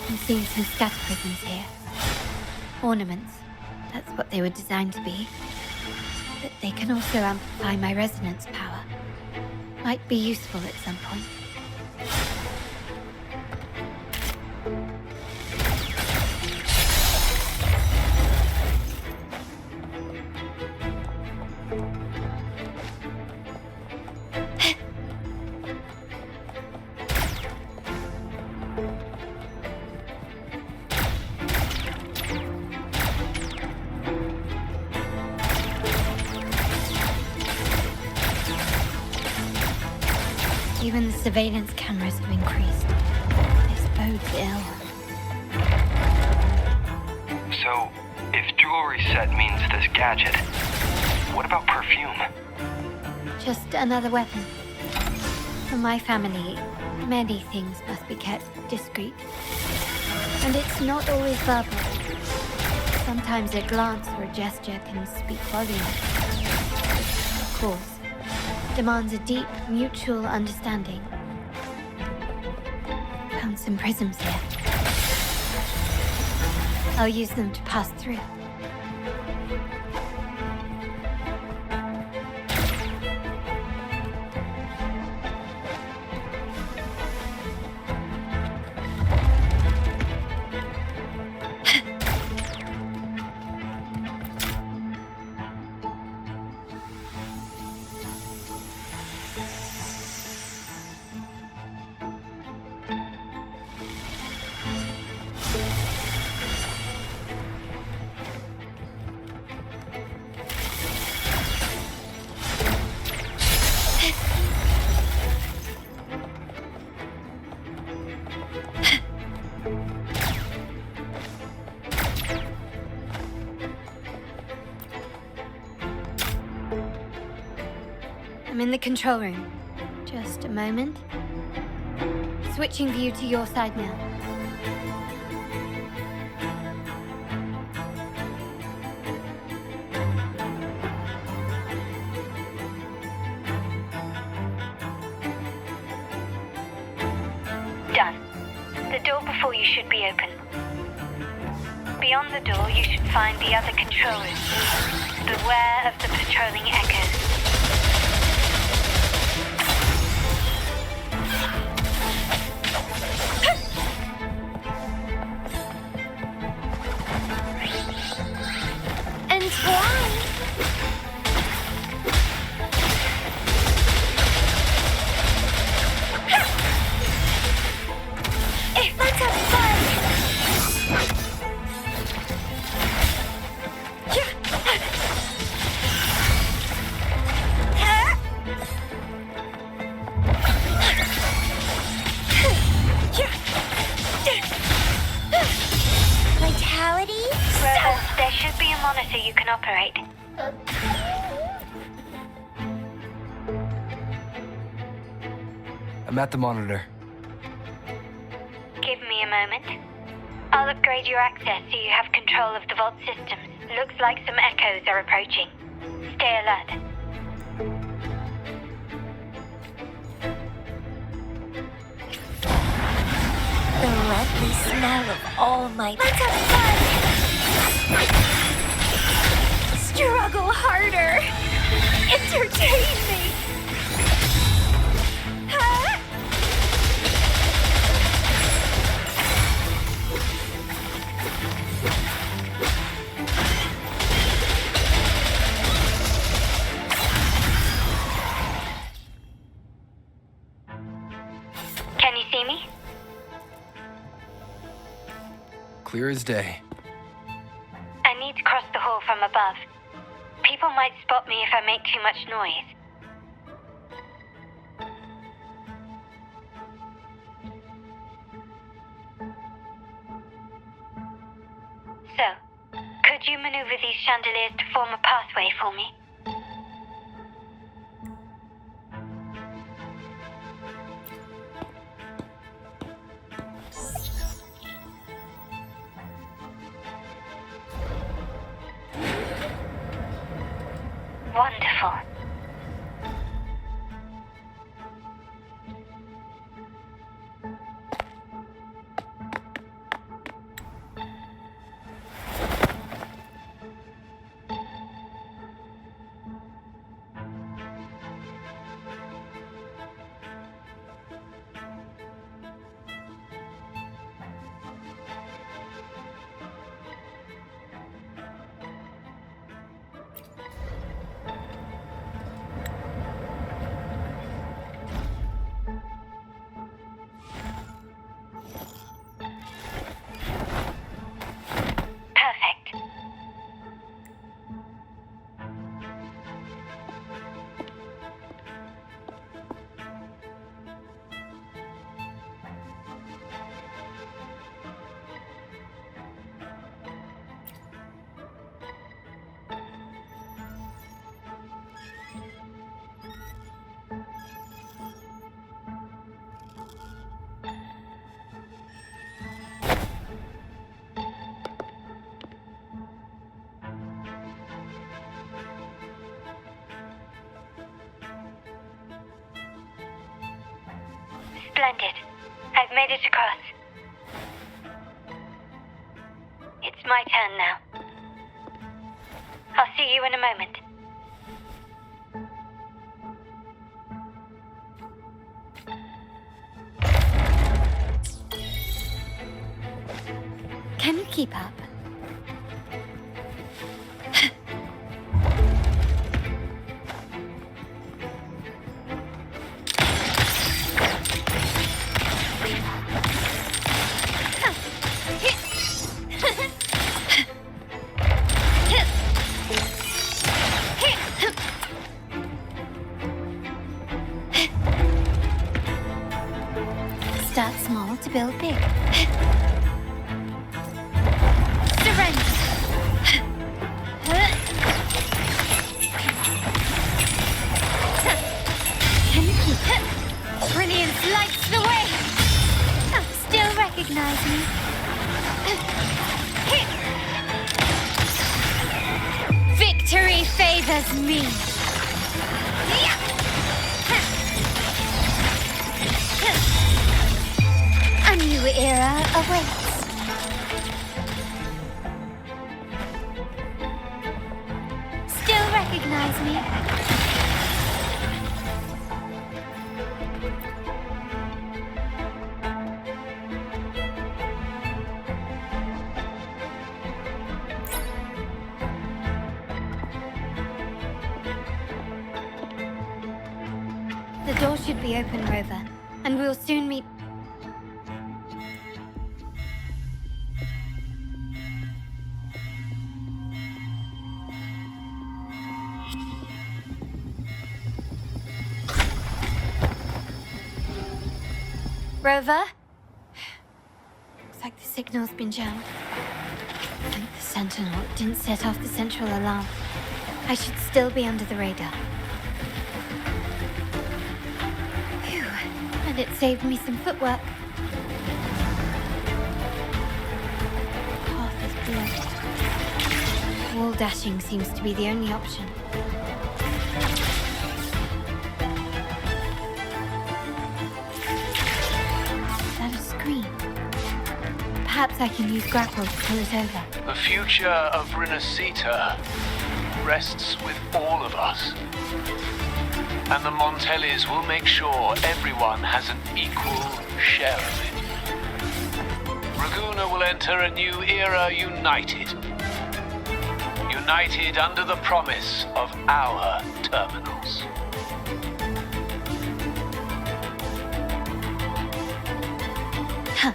I'm seeing some scatter prisms here. Ornaments. That's what they were designed to be. But they can also amplify my resonance power. Might be useful at some point. Even the surveillance cameras have increased. This bodes ill. So, if jewelry set means this gadget, what about perfume? Just another weapon. For my family, many things must be kept discreet. And it's not always verbal. Sometimes a glance or a gesture can speak volumes. Of course, demands a deep mutual understanding. Found some prisms here. I'll use them to pass through. I'm in the control room. Just a moment. Switching view to your side now. Done. The door before you should be open. Beyond the door, you should find the other control room. Beware of the patrolling echoes. There should be a monitor you can operate. I'm at the monitor. Give me a moment. I'll upgrade your access so you have control of the vault systems. Looks like some echoes are approaching. Stay alert. The lovely smell of all my... Let's have fun! Struggle harder! Entertain me! Huh? Can you see me? Clear as day. I need to cross the hall from above. People might spot me if I make too much noise. So, could you maneuver these chandeliers to form a pathway for me? Wonderful. Splendid. I've made it across. It's my turn now. I'll see you in a moment. Can you keep up? Start small to build big. Surrender. Can you keep it? Brilliance lights the way. Still recognize me? Victory favors me. A new era awaits. Still recognize me? The door should be open, Rover, and we'll soon meet. Rover? Looks like the signal's been jammed. I think the Sentinel didn't set off the central alarm. I should still be under the radar. Phew, and it saved me some footwork. look. Wall dashing seems to be the only option. Is that a screen? Perhaps I can use grapple to pull it over. The future of Rinascita rests with all of us. And the Montellis will make sure everyone has an equal share of it. Raguna will enter a new era united. United under the promise of our terminals. Huh.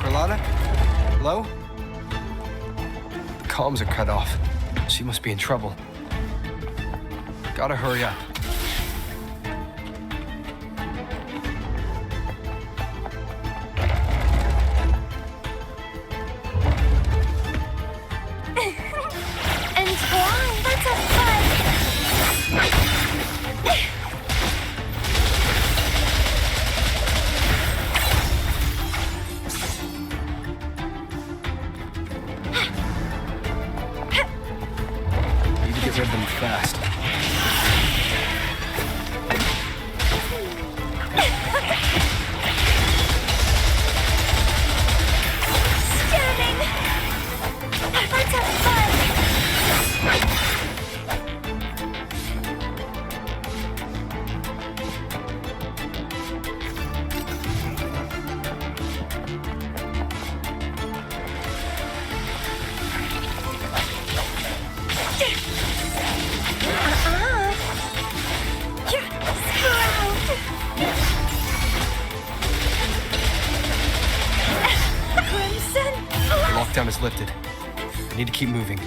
Carlotta? Hello? The comms are cut off. She must be in trouble. Gotta hurry up. Entwine, that's a fun. Need to get rid of them fast. Stunning. That's a fun. Crimson. Lockdown is lifted. I need to keep moving.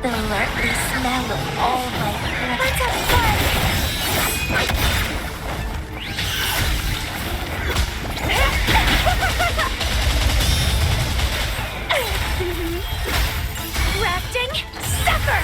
The lurkly smell of all my That's a fun. Rafting sucker.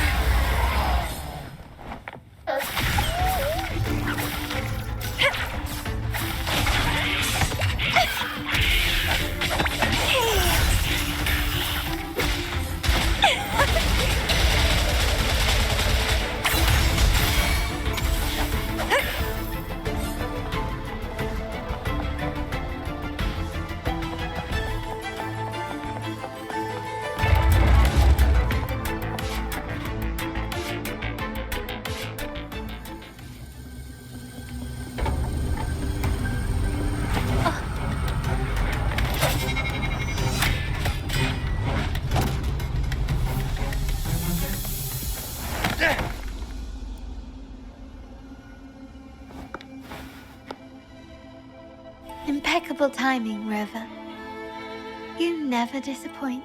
Impeccable timing, Rover. You never disappoint.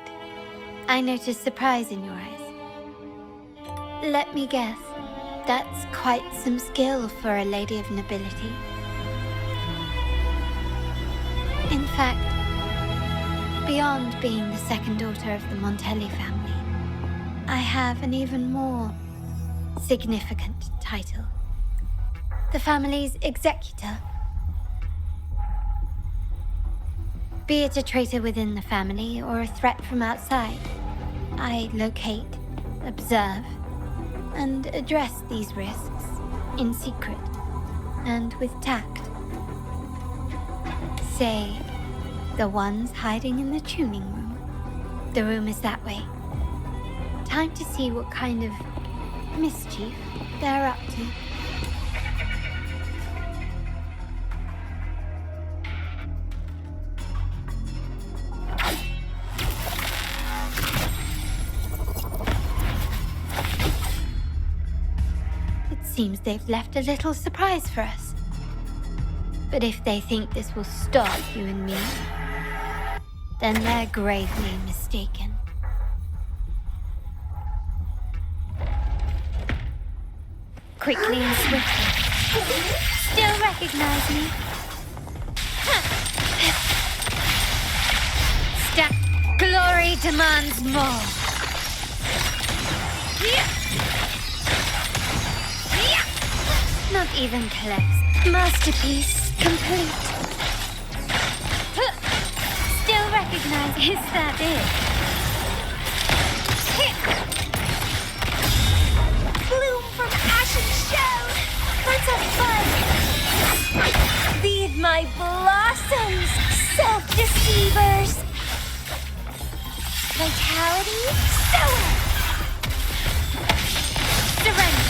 I notice surprise in your eyes. Let me guess. That's quite some skill for a lady of nobility. In fact, beyond being the second daughter of the Montelli family, I have an even more significant title. The family's executor. Be it a traitor within the family or a threat from outside, I locate, observe, and address these risks in secret and with tact. Say, the ones hiding in the tuning room. The room is that way. Time to see what kind of mischief they're up to. Seems they've left a little surprise for us. But if they think this will stop you and me, then they're gravely mistaken. Quickly and swiftly. Still recognize me? demands more. Not even close. Masterpiece complete. Still recognize, is that it? Bloom from ashen shell! Let's have fun! Feed my blossoms, self-deceivers! Vitality, sower! Surrender!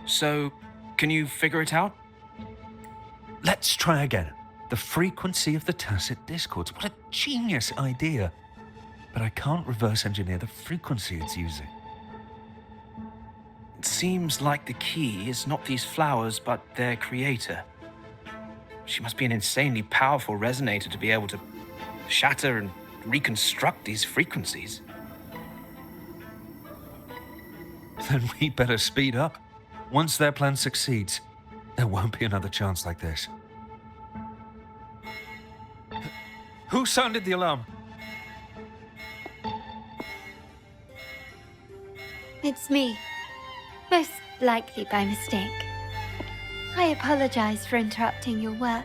So, can you figure it out? Let's try again. The frequency of the tacit discords. What a genius idea. But I can't reverse engineer the frequency it's using. It seems like the key is not these flowers, but their creator. She must be an insanely powerful resonator to be able to shatter and reconstruct these frequencies. Then we better speed up. Once their plan succeeds, there won't be another chance like this. Who sounded the alarm? It's me. Most likely by mistake. I apologize for interrupting your work.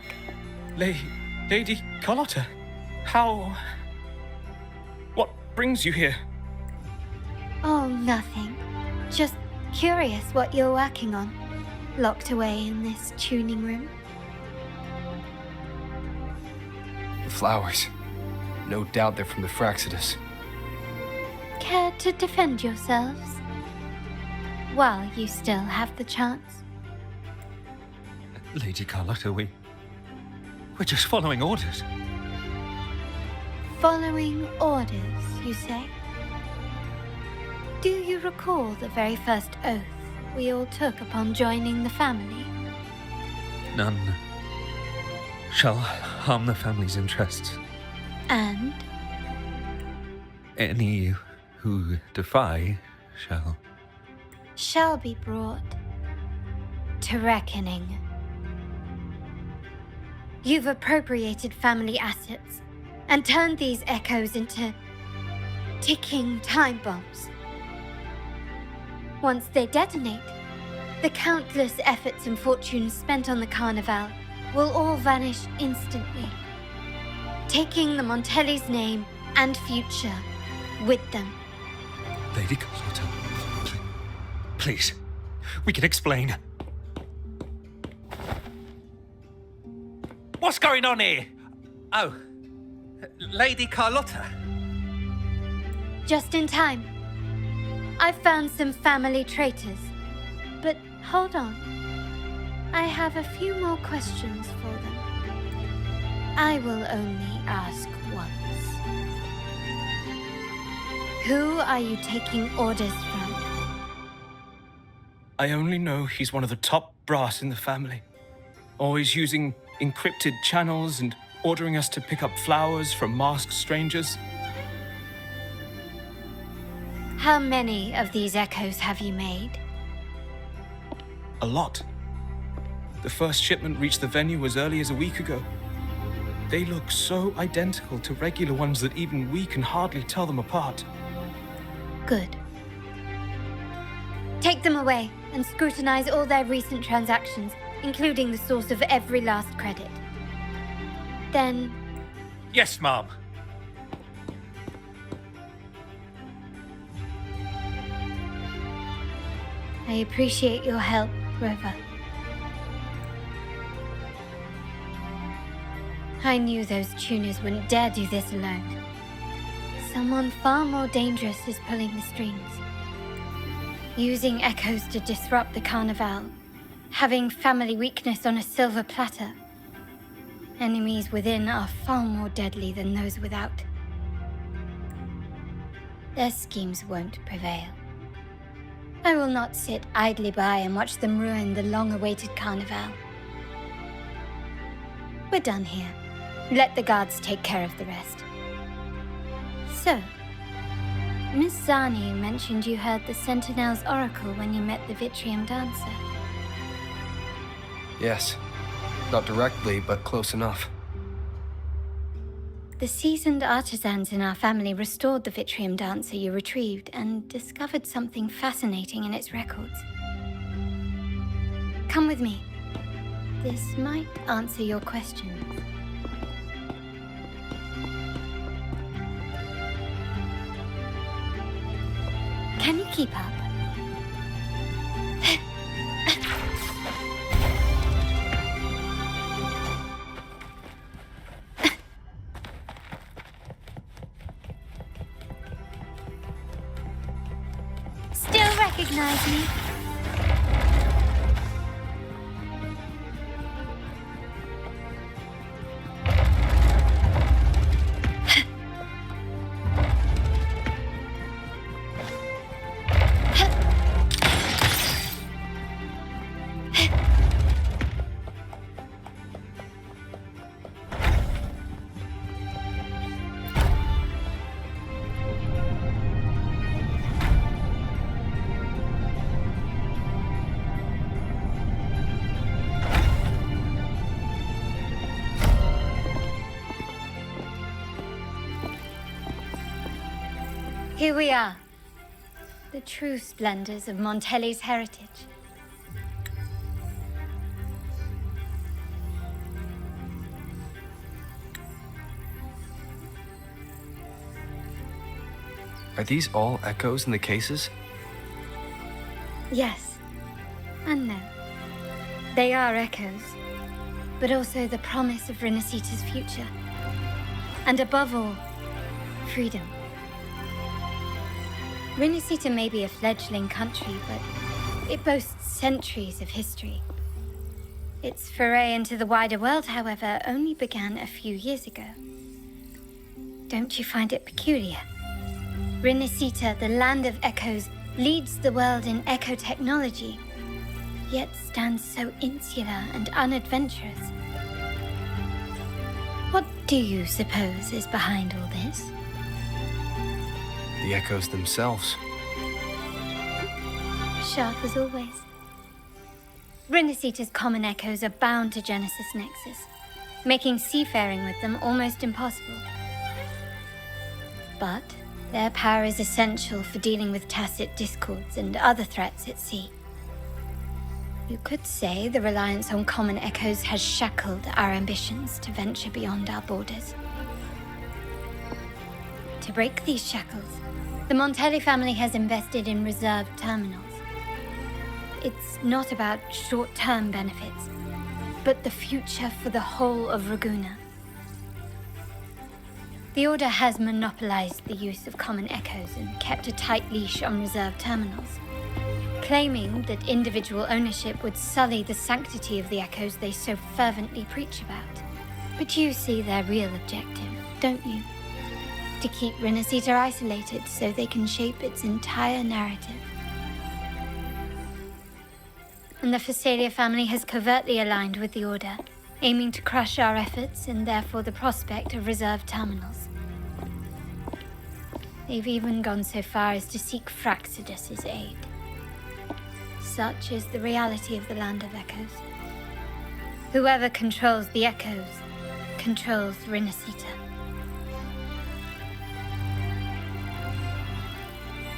Lady Carlotta, how... What brings you here? Oh, nothing. Just curious what you're working on. Locked away in this tuning room. The flowers. No doubt they're from the Fraxidus. Care to defend yourselves? While you still have the chance. Lady Carlotta, we're just following orders. Following orders, you say? Do you recall the very first oath we all took upon joining the family? None shall harm the family's interests. And? Any who defy shall be brought to reckoning. You've appropriated family assets and turned these echoes into ticking time bombs. Once they detonate, the countless efforts and fortunes spent on the Carnival will all vanish instantly, taking the Montelli's name and future with them. Lady Carlotta, please, we can explain. What's going on here? Oh, Lady Carlotta. Just in time. I've found some family traitors. But hold on. I have a few more questions for them. I will only ask once. Who are you taking orders from? I only know he's one of the top brass in the family. Always using encrypted channels and ordering us to pick up flowers from masked strangers. How many of these echoes have you made? A lot. The first shipment reached the venue as early as a week ago. They look so identical to regular ones that even we can hardly tell them apart. Good. Take them away and scrutinize all their recent transactions, including the source of every last credit. Then... Yes, Mom. I appreciate your help, Rover. I knew those tuners wouldn't dare do this alone. Someone far more dangerous is pulling the strings. Using echoes to disrupt the Carnival. Having family weakness on a silver platter. Enemies within are far more deadly than those without. Their schemes won't prevail. I will not sit idly by and watch them ruin the long-awaited Carnival. We're done here. Let the guards take care of the rest. So, Miss Zani mentioned you heard the Sentinel's oracle when you met the Vitrium Dancer. Yes. Not directly, but close enough. The seasoned artisans in our family restored the Vitrium Dancer you retrieved and discovered something fascinating in its records. Come with me. This might answer your questions. Can you keep up? Still recognize me? Here we are. The true splendors of Montelli's heritage. Are these all echoes in the cases? Yes. And no. They are echoes, but also the promise of Rinascita's future. And above all, freedom. Rinascita may be a fledgling country, but it boasts centuries of history. Its foray into the wider world, however, only began a few years ago. Don't you find it peculiar? Rinascita, the land of echoes, leads the world in echo technology, yet stands so insular and unadventurous. What do you suppose is behind all this? The echoes themselves. Sharp as always. Rinascita's common echoes are bound to Genesis Nexus, making seafaring with them almost impossible. But their power is essential for dealing with tacit discords and other threats at sea. You could say the reliance on common echoes has shackled our ambitions to venture beyond our borders. To break these shackles, the Montelli family has invested in reserved terminals. It's not about short-term benefits, but the future for the whole of Raguna. The Order has monopolized the use of common echoes and kept a tight leash on reserved terminals, claiming that individual ownership would sully the sanctity of the echoes they so fervently preach about. But you see their real objective, don't you? To keep Rinascita isolated so they can shape its entire narrative. And the Phasalia family has covertly aligned with the Order, aiming to crush our efforts and therefore the prospect of reserved terminals. They've even gone so far as to seek Fraxidus's aid. Such is the reality of the Land of Echoes. Whoever controls the Echoes controls Rinascita.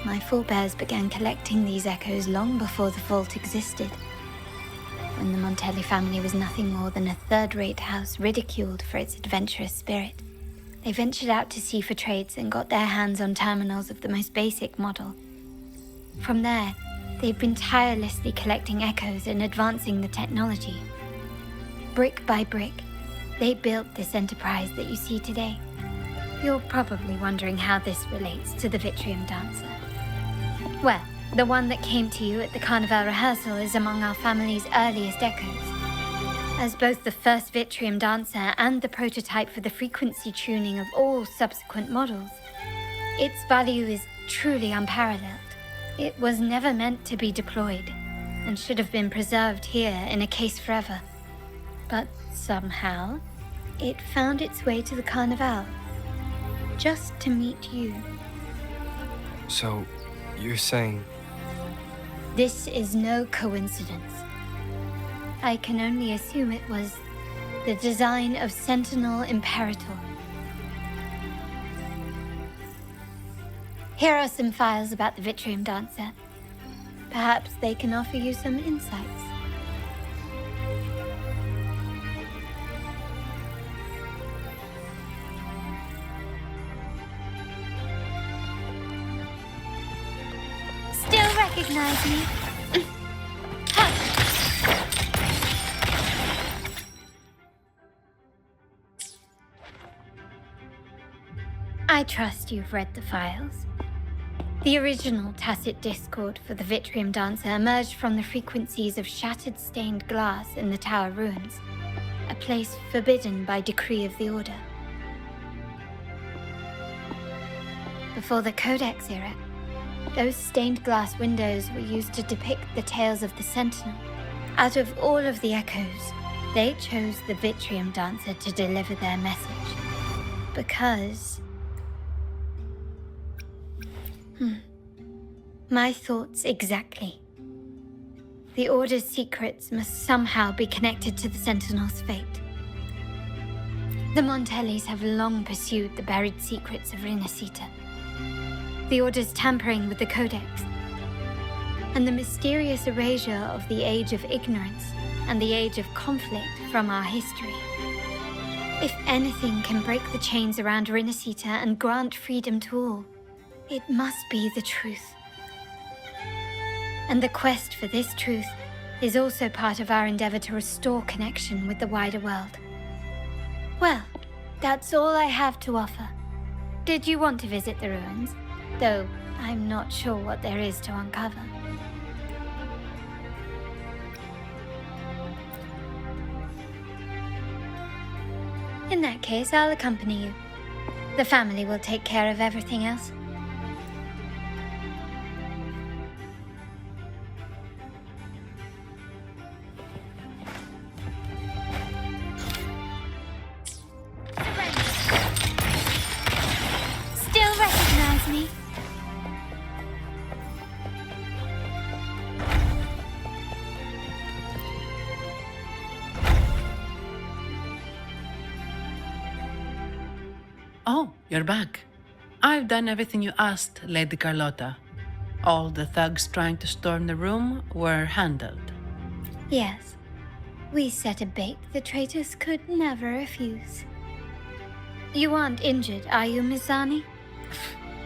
My forebears began collecting these echoes long before the vault existed, when the Montelli family was nothing more than a third-rate house ridiculed for its adventurous spirit. They ventured out to sea for trades and got their hands on terminals of the most basic model. From there, they've been tirelessly collecting echoes and advancing the technology. Brick by brick, they built this enterprise that you see today. You're probably wondering how this relates to the Vitrium Dancer. Well, the one that came to you at the Carnival rehearsal is among our family's earliest echoes. As both the first Vitrium Dancer and the prototype for the frequency tuning of all subsequent models, its value is truly unparalleled. It was never meant to be deployed, and should have been preserved here in a case forever. But somehow, It found its way to the Carnival, just to meet you. So, you're saying... This is no coincidence. I can only assume it was the design of Sentinel Imperator. Here are some files about the Vitrium Dancer. Perhaps they can offer you some insights. Still recognize me? I trust you've read the files. The original tacit discord for the Vitrium Dancer emerged from the frequencies of shattered stained glass in the tower ruins, a place forbidden by decree of the Order. Before the Codex era, those stained glass windows were used to depict the tales of the Sentinel. Out of all of the echoes, they chose the Vitrium Dancer to deliver their message. Because... My thoughts exactly. The Order's secrets must somehow be connected to the Sentinel's fate. The Montellis have long pursued the buried secrets of Rinascita. The Order's tampering with the Codex, and the mysterious erasure of the Age of Ignorance and the Age of Conflict from our history. If anything can break the chains around Rinascita and grant freedom to all, it must be the truth. And the quest for this truth is also part of our endeavor to restore connection with the wider world. Well, that's all I have to offer. Did you want to visit the ruins? Though I'm not sure what there is to uncover. In that case, I'll accompany you. The family will take care of everything else. Still recognize me? Oh, you're back. I've done everything you asked, Lady Carlotta. All the thugs trying to storm the room were handled. Yes. We set a bait the traitors could never refuse. You aren't injured, are you, Miss Zani?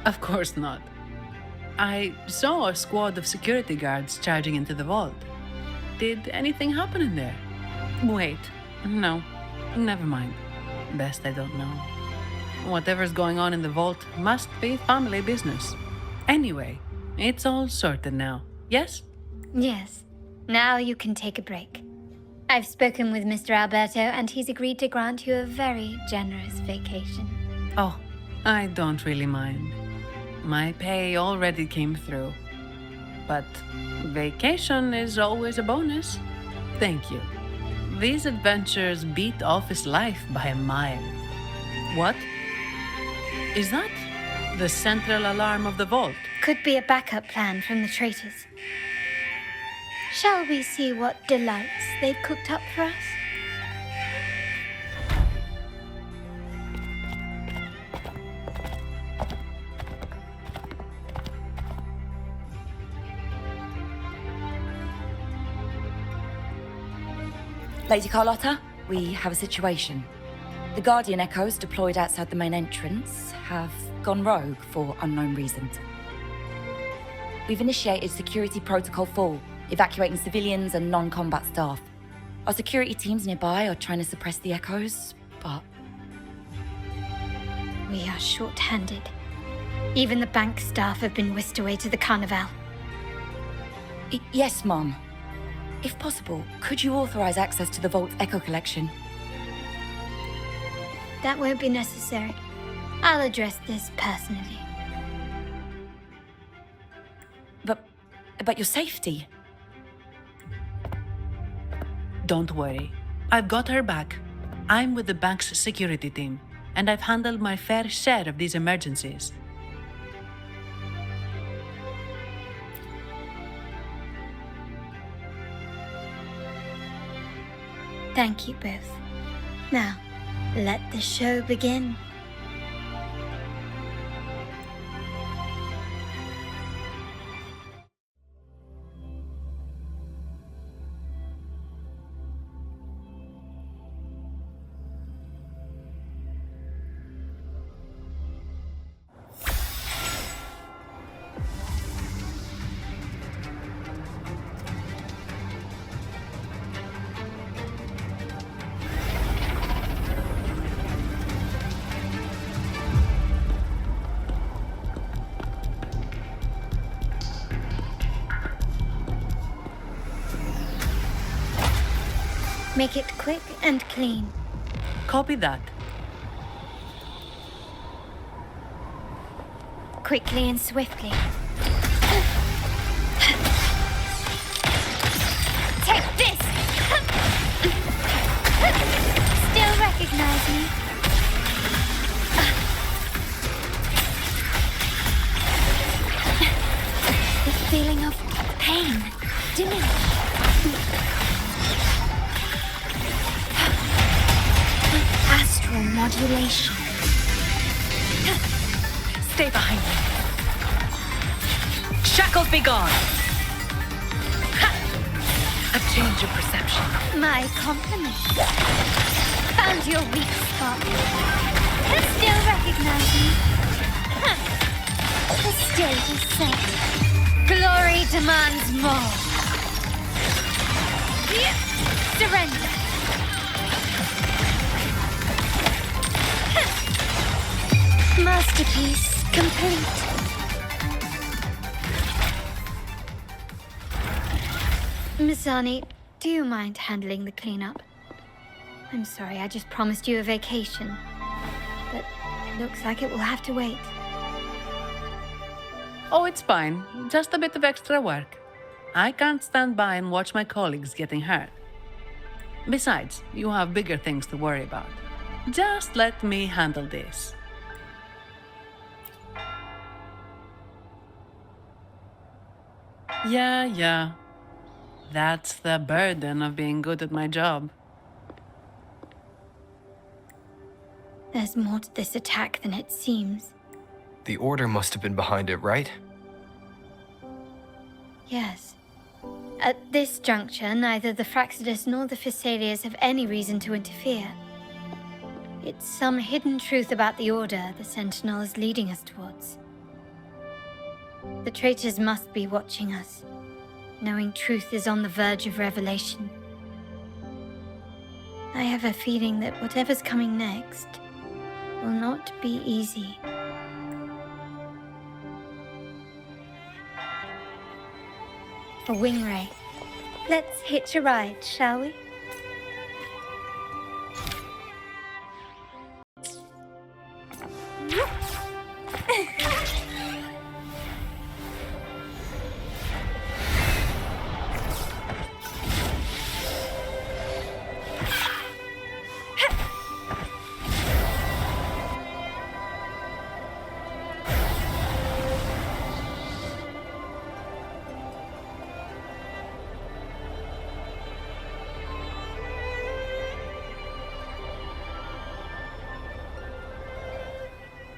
Of course not. I saw a squad of security guards charging into the vault. Did anything happen in there? Wait, no, never mind. Best I don't know. Whatever's going on in the vault must be family business. Anyway, it's all sorted now, yes? Yes. Now you can take a break. I've spoken with Mr. Alberto, and he's agreed to grant you a very generous vacation. Oh, I don't really mind. My pay already came through. But vacation is always a bonus. Thank you. These adventures beat office life by a mile. What? Is that the central alarm of the vault? Could be a backup plan from the traitors. Shall we see what delights they've cooked up for us? Lady Carlotta, we have a situation. The Guardian Echoes deployed outside the main entrance have gone rogue for unknown reasons. We've initiated Security Protocol 4, evacuating civilians and non-combat staff. Our security teams nearby are trying to suppress the Echoes, but... We are short-handed. Even the bank staff have been whisked away to the Carnival. Yes, Mom. If possible, could you authorize access to the Vault's Echo collection? That won't be necessary. I'll address this personally. But your safety? Don't worry. I've got her back. I'm with the bank's security team, and I've handled my fair share of these emergencies. Thank you both. Now, let the show begin. Make it quick and clean. Copy that. Quickly and swiftly. Take this! Still recognize me? The feeling of pain diminished. Astral modulation. Stay behind me. Shackles be gone. Ha! A change of perception. My compliments. Found your weak spot. Still recognize me? The stage is set. Glory demands more. Surrender. Masterpiece complete. Misani, do you mind handling the cleanup? I'm sorry, I just promised you a vacation. But it looks like it will have to wait. Oh, it's fine. Just a bit of extra work. I can't stand by and watch my colleagues getting hurt. Besides, you have bigger things to worry about. Just let me handle this. Yeah. That's the burden of being good at my job. There's more to this attack than it seems. The Order must have been behind it, right? Yes. At this juncture, neither the Fraxidus nor the Phasaelias have any reason to interfere. It's some hidden truth about the Order the Sentinel is leading us towards. The traitors must be watching us, knowing truth is on the verge of revelation. I have a feeling that whatever's coming next will not be easy. A wing ray. Let's hitch a ride, shall we?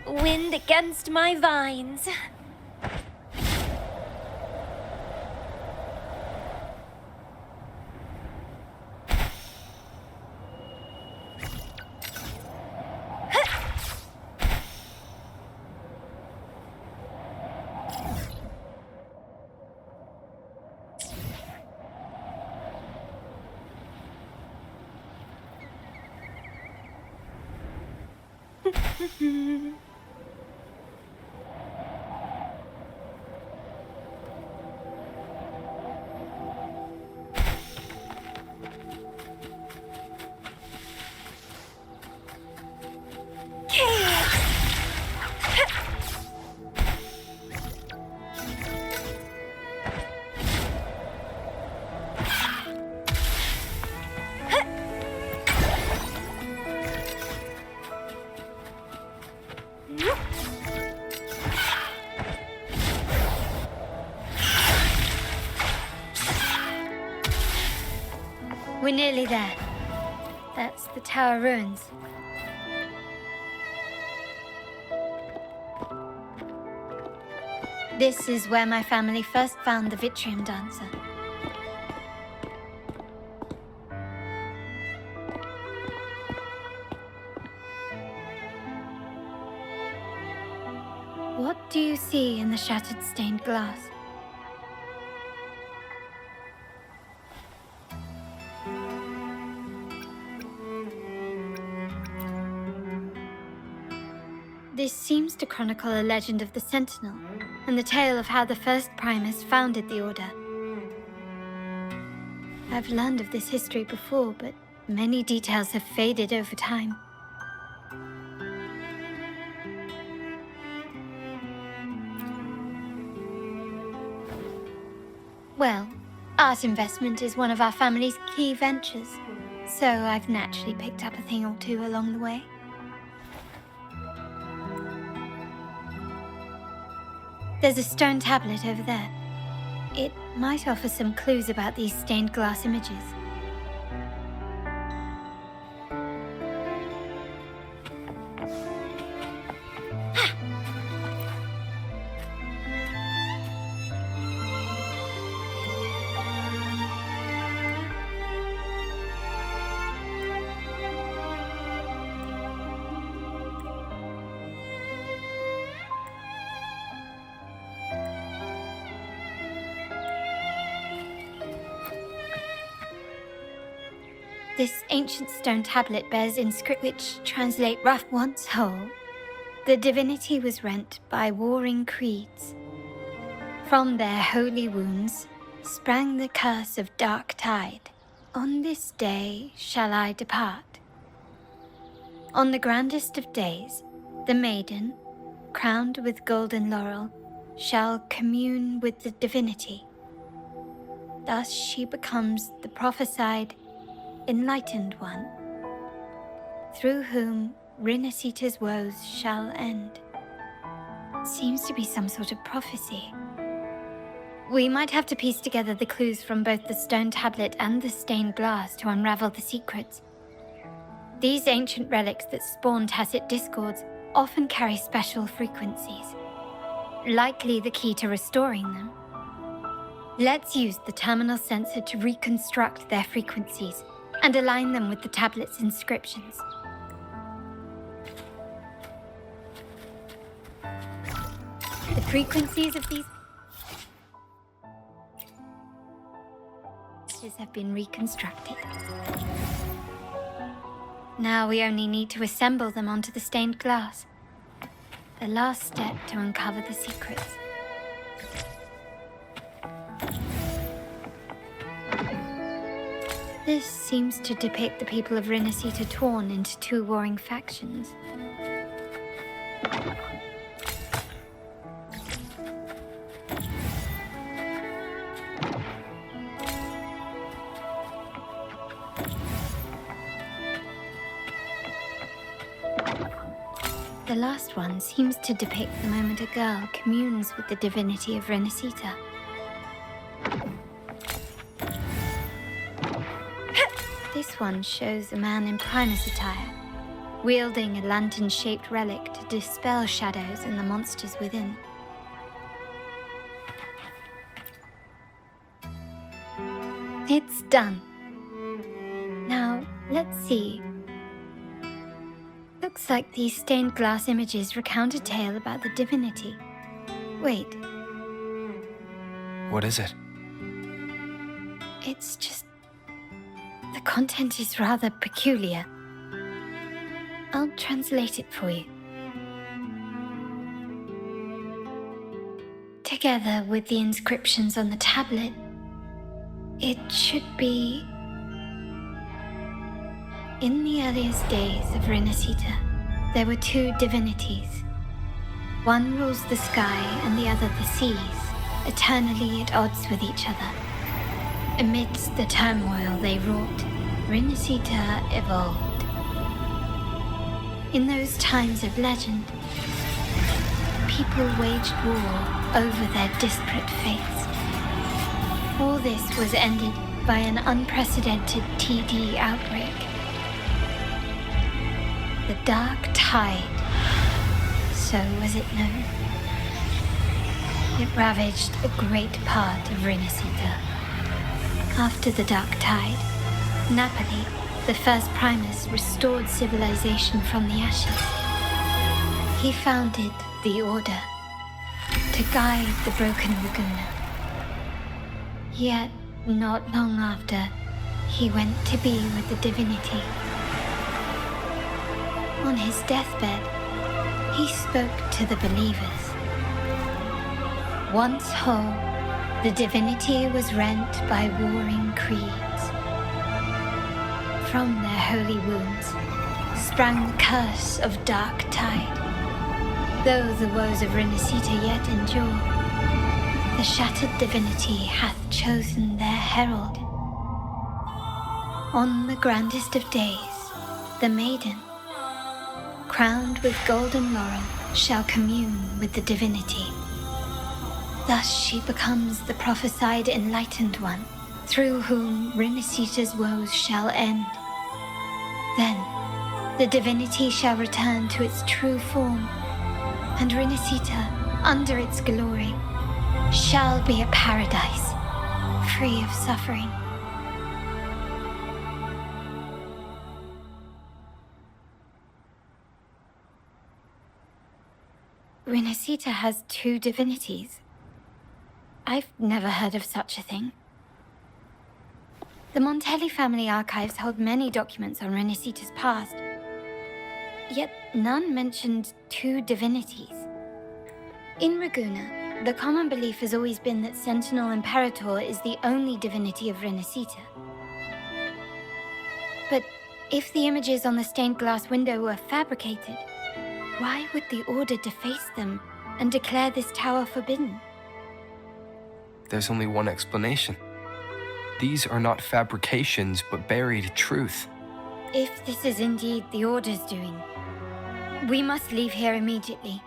Wind against my vines. Nearly there. That's the tower ruins. This is where my family first found the Vitrium Dancer. What do you see in the shattered stained glass? This seems to chronicle a legend of the Sentinel, and the tale of how the first Primus founded the Order. I've learned of this history before, but many details have faded over time. Well, art investment is one of our family's key ventures, so I've naturally picked up a thing or two along the way. There's a stone tablet over there. It might offer some clues about these stained glass images. This ancient stone tablet bears inscriptions which translate rough once whole. The divinity was rent by warring creeds. From their holy wounds sprang the curse of dark tide. On this day shall I depart. On the grandest of days, the maiden, crowned with golden laurel, shall commune with the divinity. Thus she becomes the prophesied enlightened one, through whom Rinascita's woes shall end. Seems to be some sort of prophecy. We might have to piece together the clues from both the stone tablet and the stained glass to unravel the secrets. These ancient relics that spawn tacit discords often carry special frequencies, likely the key to restoring them. Let's use the terminal sensor to reconstruct their frequencies and align them with the tablet's inscriptions. The frequencies of these have been reconstructed. Now we only need to assemble them onto the stained glass. The last step to uncover the secrets. This seems to depict the people of Rinascita torn into two warring factions. The last one seems to depict the moment a girl communes with the divinity of Rinascita. This one shows a man in Primus attire, wielding a lantern-shaped relic to dispel shadows and the monsters within. It's done. Now, let's see. Looks like these stained glass images recount a tale about the divinity. Wait. What is it? It's just... the content is rather peculiar. I'll translate it for you. Together with the inscriptions on the tablet, it should be... In the earliest days of Rinascita, there were two divinities. One rules the sky and the other the seas, eternally at odds with each other. Amidst the turmoil they wrought, Rinascita evolved. In those times of legend, people waged war over their disparate fates. All this was ended by an unprecedented TD outbreak. The Dark Tide, so was it known. It ravaged a great part of Rinascita. After the Dark Tide, Napoli, the first Primus, restored civilization from the ashes. He founded the Order to guide the broken Laguna. Yet, not long after, he went to be with the Divinity. On his deathbed, he spoke to the believers. Once whole, the Divinity was rent by warring creeds. From their holy wounds sprang the curse of Dark Tide. Though the woes of Rinascita yet endure, the shattered Divinity hath chosen their herald. On the grandest of days, the maiden, crowned with golden laurel, shall commune with the Divinity. Thus she becomes the prophesied enlightened one, through whom Rinascita's woes shall end. Then, the Divinity shall return to its true form, and Rinascita, under its glory, shall be a paradise, free of suffering. Rinascita has two divinities. I've never heard of such a thing. The Montelli family archives hold many documents on Rinascita's past, yet none mentioned two divinities. In Ragusa, the common belief has always been that Sentinel Imperator is the only divinity of Rinascita. But if the images on the stained glass window were fabricated, why would the Order deface them and declare this tower forbidden? There's only one explanation. These are not fabrications, but buried truth. If this is indeed the Order's doing, we must leave here immediately.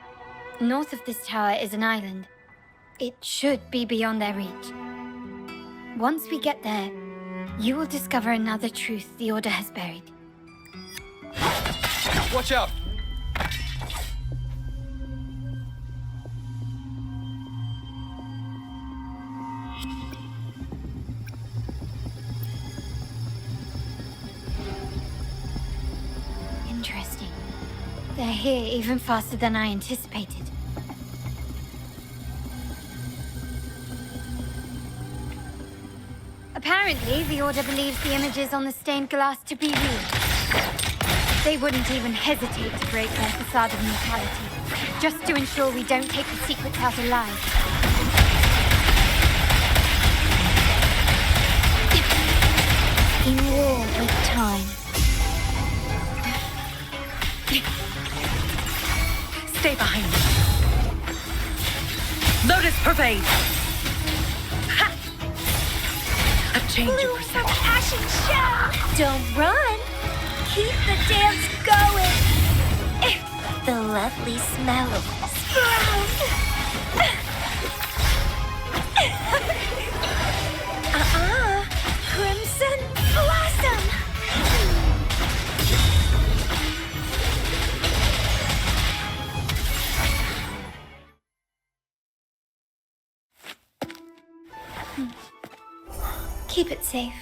North of this tower is an island. It should be beyond their reach. Once we get there, you will discover another truth the Order has buried. Watch out! Interesting. They're here even faster than I anticipated. Apparently, the Order believes the images on the stained glass to be real. They wouldn't even hesitate to break their facade of neutrality, just to ensure we don't take the secrets out alive. In war with time. Stay behind me. Lotus pervade. Ha! A change of perception. Ashen show! Don't run. Keep the dance going. The lovely smell of Crimson blossom! Keep it safe.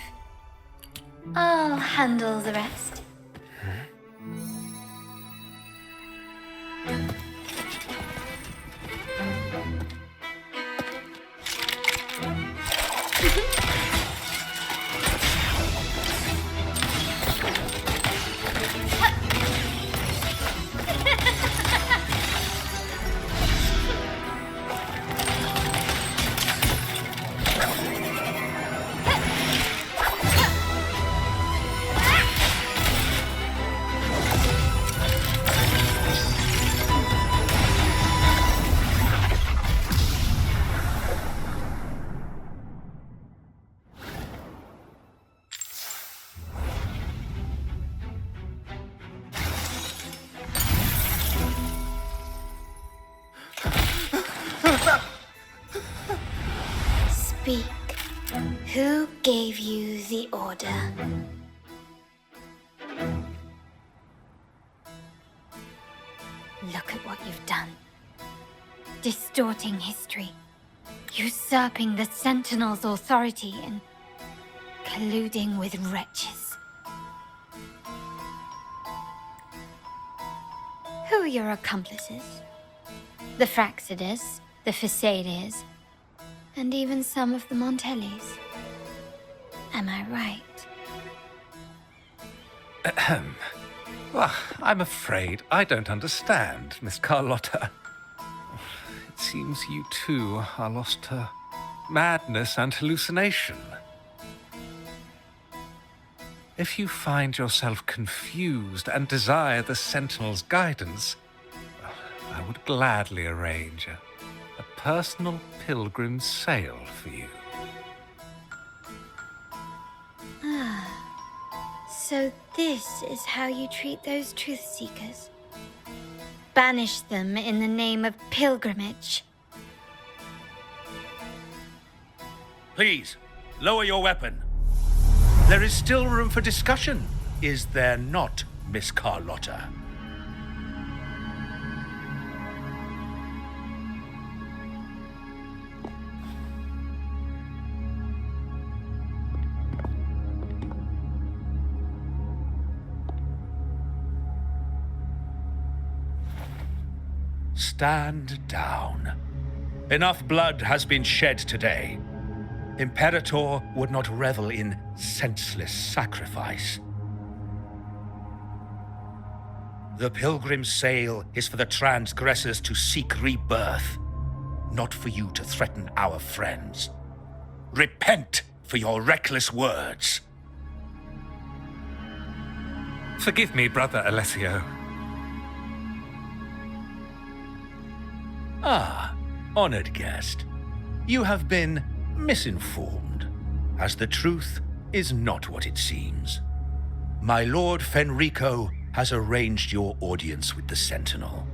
I'll handle the rest. gave you the order. Look at what you've done. Distorting history. Usurping the Sentinel's authority and colluding with wretches. Who are your accomplices? The Fraxidus, the Phasaelus, and even some of the Montellis. Am I right? Ahem. Well, I'm afraid I don't understand, Miss Carlotta. It seems you too are lost to madness and hallucination. If you find yourself confused and desire the Sentinel's guidance, I would gladly arrange a personal pilgrim's sail for you. So this is how you treat those truth seekers? Banish them in the name of pilgrimage. Please, lower your weapon. There is still room for discussion, is there not, Miss Carlotta? Stand down. Enough blood has been shed today. Imperator would not revel in senseless sacrifice. The pilgrim's sail is for the transgressors to seek rebirth, not for you to threaten our friends. Repent for your reckless words. Forgive me, Brother Alessio. Ah, honored guest. You have been misinformed, as the truth is not what it seems. My Lord Fenrico has arranged your audience with the Sentinel.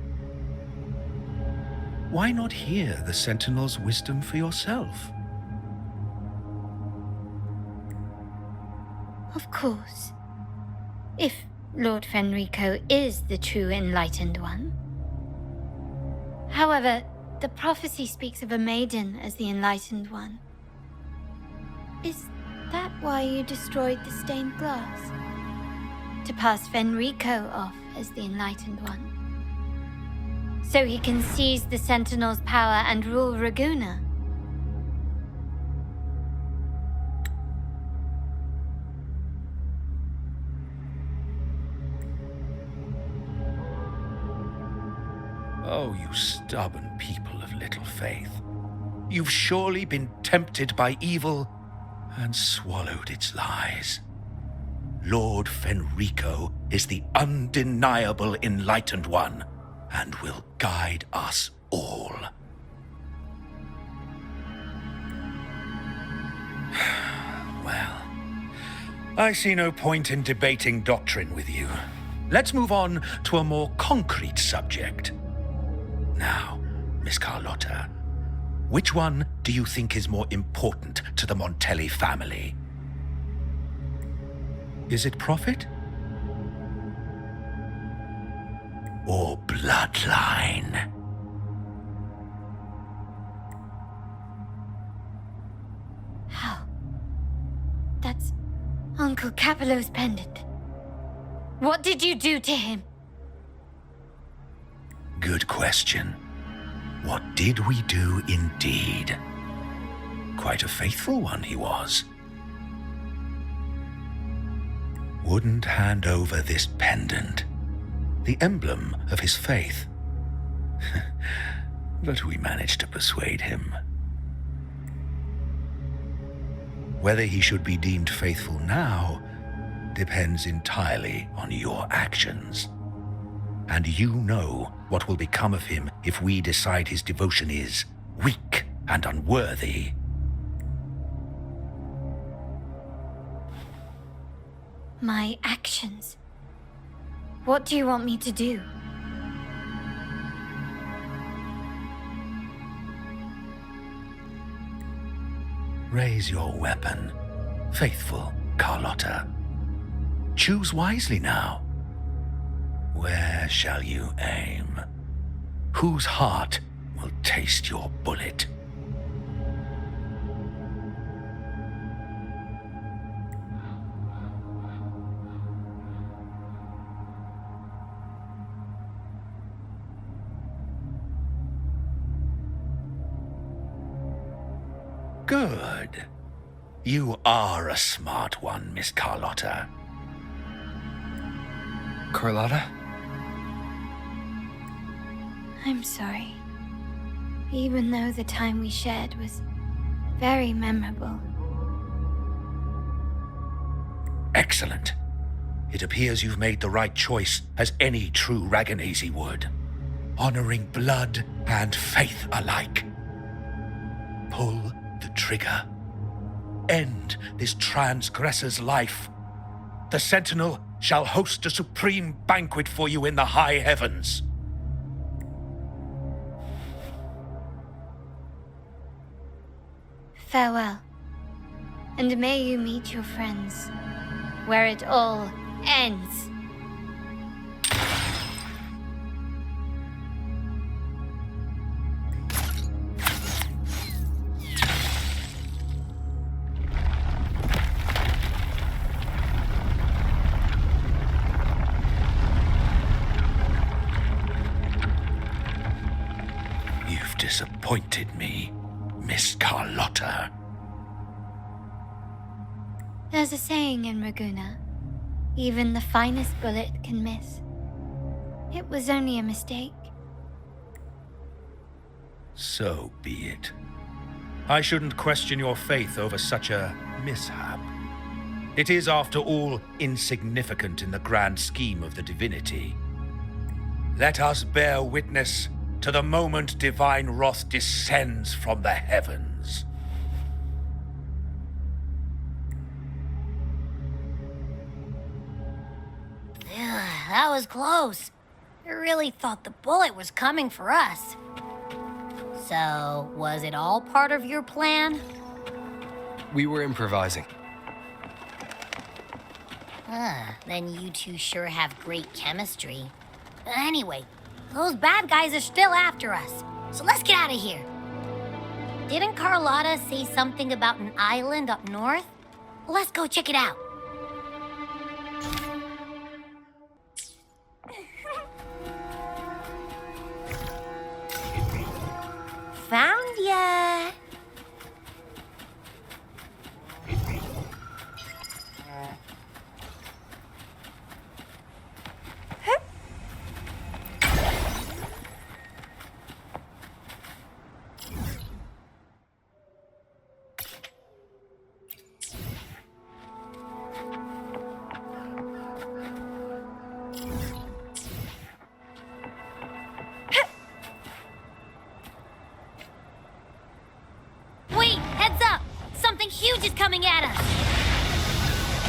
Why not hear the Sentinel's wisdom for yourself? Of course. If Lord Fenrico is the true Enlightened One. However, the prophecy speaks of a maiden as the Enlightened One. Is that why you destroyed the stained glass? To pass Fenrico off as the Enlightened One? So he can seize the Sentinel's power and rule Raguna? Oh, you stubborn people of little faith. You've surely been tempted by evil and swallowed its lies. Lord Fenrico is the undeniable Enlightened One and will guide us all. Well, I see no point in debating doctrine with you. Let's move on to a more concrete subject. Now, Miss Carlotta, which one do you think is more important to the Montelli family? Is it profit? Or bloodline? How? That's Uncle Capello's pendant. What did you do to him? Good question. What did we do indeed? Quite a faithful one he was. Wouldn't hand over this pendant, the emblem of his faith. But we managed to persuade him. Whether he should be deemed faithful now depends entirely on your actions. And you know what will become of him if we decide his devotion is weak and unworthy. My actions? What do you want me to do? Raise your weapon Faithful Carlotta, choose wisely now. Where shall you aim? Whose heart will taste your bullet? Good. You are a smart one, Miss Carlotta. Carlotta? I'm sorry. Even though the time we shared was very memorable. Excellent. It appears you've made the right choice, as any true Raganazi would. Honoring blood and faith alike. Pull the trigger. End this transgressor's life. The Sentinel shall host a supreme banquet for you in the high heavens. Farewell. And may you meet your friends, where it all ends. You've disappointed me, Miss Carlotta. There's a saying in Raguna, even the finest bullet can miss. It was only a mistake. So be it. I shouldn't question your faith over such a mishap. It is, after all, insignificant in the grand scheme of the Divinity. Let us bear witness to the moment divine wrath descends from the heavens. That was close. I really thought the bullet was coming for us. So, was it all part of your plan? We were improvising. Then you two sure have great chemistry. Anyway, those bad guys are still after us, so let's get out of here. Didn't Carlotta say something about an island up north? Let's go check it out. Found ya! Wait, heads up! Something huge is coming at us!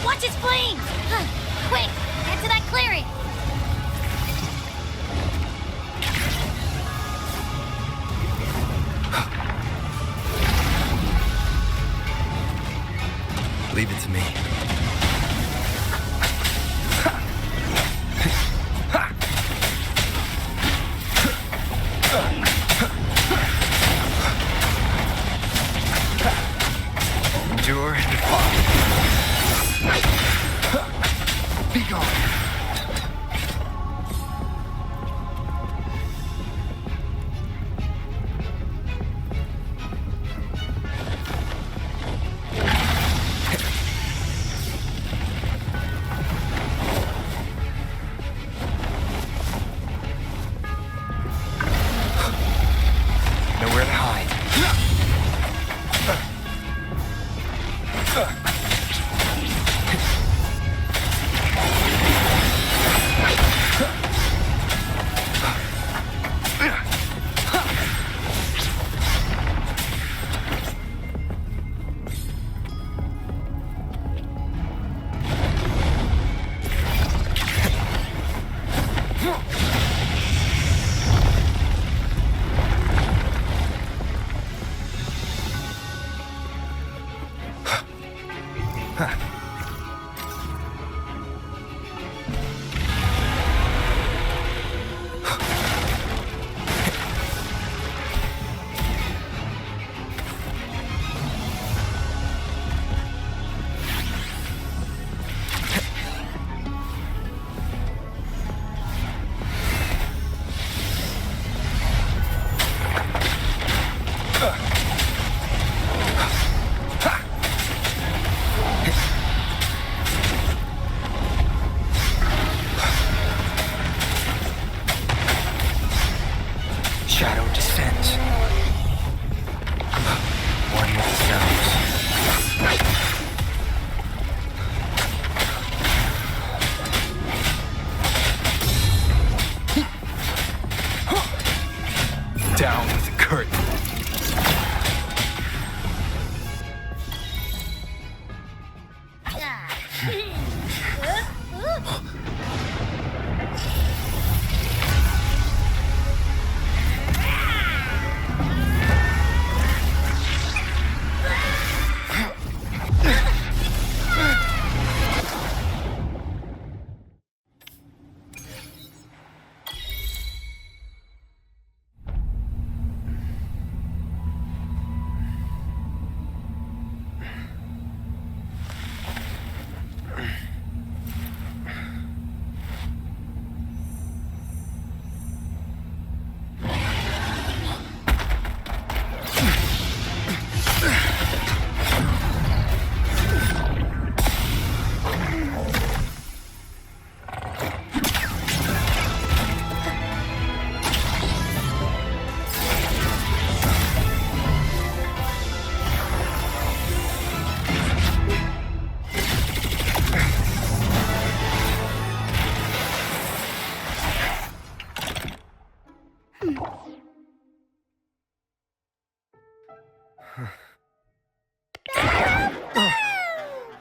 Watch its flames! Quick, head to that clearing! Leave it to me. Endure and defy. Be gone. Nowhere to hide. shadow descends. One with the sounds. Down with the curtain.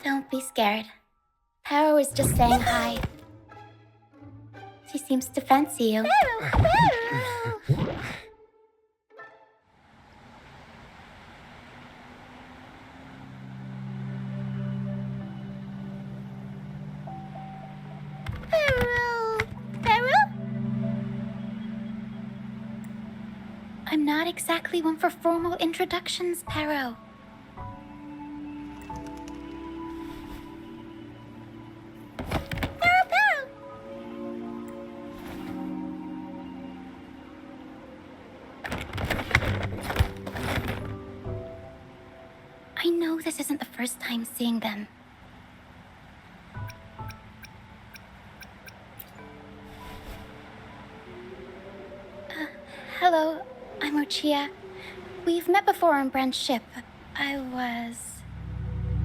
Don't be scared. Paro is just saying hi. She seems to fancy you. I'm not exactly one for formal introductions, Paro. I know this isn't the first time seeing them. Hello, I'm Ochia. We've met before on Brand's ship. I was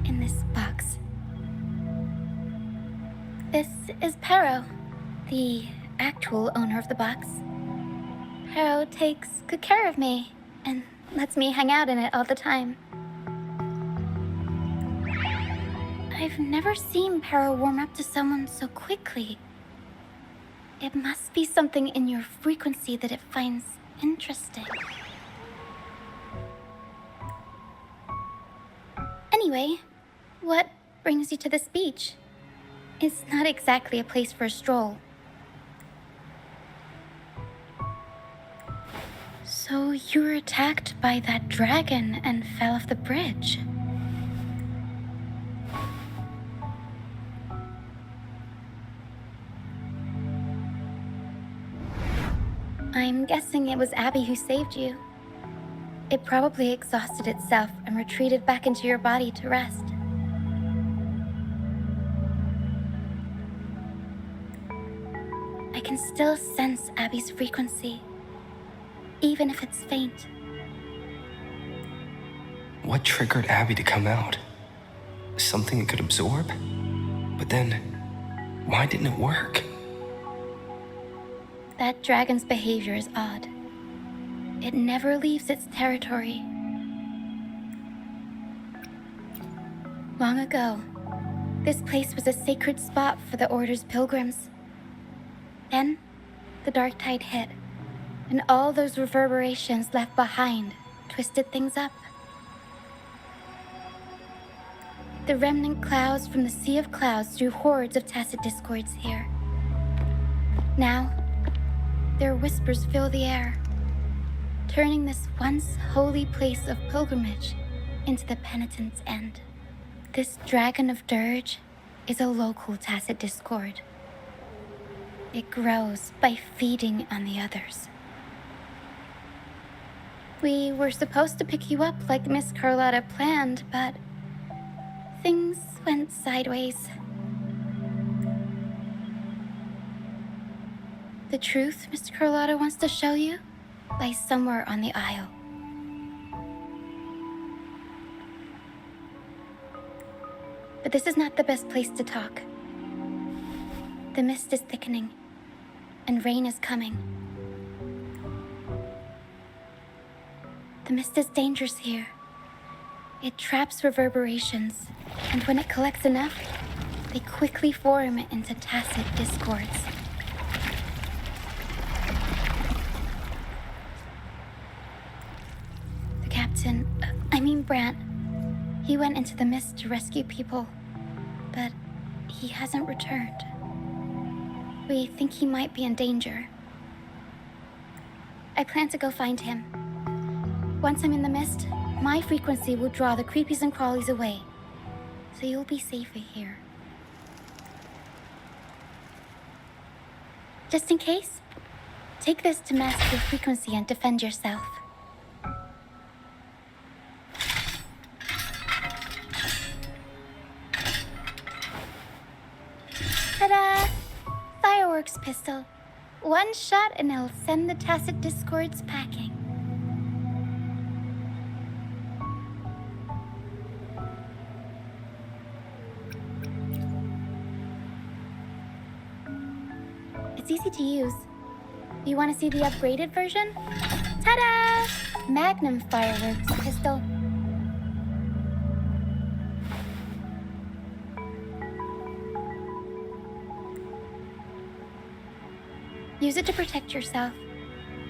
in this box. This is Paro, the actual owner of the box. Paro takes good care of me and lets me hang out in it all the time. I've never seen Paro warm up to someone so quickly. It must be something in your frequency that it finds interesting. Anyway, what brings you to this beach? It's not exactly a place for a stroll. So you were attacked by that dragon and fell off the bridge. I'm guessing it was Abby who saved you. It probably exhausted itself and retreated back into your body to rest. I can still sense Abby's frequency, even if it's faint. What triggered Abby to come out? Something it could absorb? But then, why didn't it work? That dragon's behavior is odd. It never leaves its territory. Long ago, this place was a sacred spot for the Order's pilgrims. Then, the dark tide hit, and all those reverberations left behind twisted things up. The remnant clouds from the Sea of Clouds drew hordes of tacit discords here. Now, their whispers fill the air, turning this once holy place of pilgrimage into the penitent's end. This dragon of dirge is a local tacit discord. It grows by feeding on the others. We were supposed to pick you up like Miss Carlotta planned, but things went sideways. The truth Mr. Carlotta wants to show you lies somewhere on the Isle. But this is not the best place to talk. The mist is thickening, and rain is coming. The mist is dangerous here. It traps reverberations, and when it collects enough, they quickly form into tacit discords. The captain, Brant, he went into the mist to rescue people, but he hasn't returned. We think he might be in danger. I plan to go find him. Once I'm in the mist, my frequency will draw the creepies and crawlies away, so you'll be safer here. Just in case, take this to mask your frequency and defend yourself. Ta-da! Fireworks pistol. One shot and it'll send the tacit discords packing. It's easy to use. You want to see the upgraded version? Ta-da! Magnum fireworks pistol. Use it to protect yourself.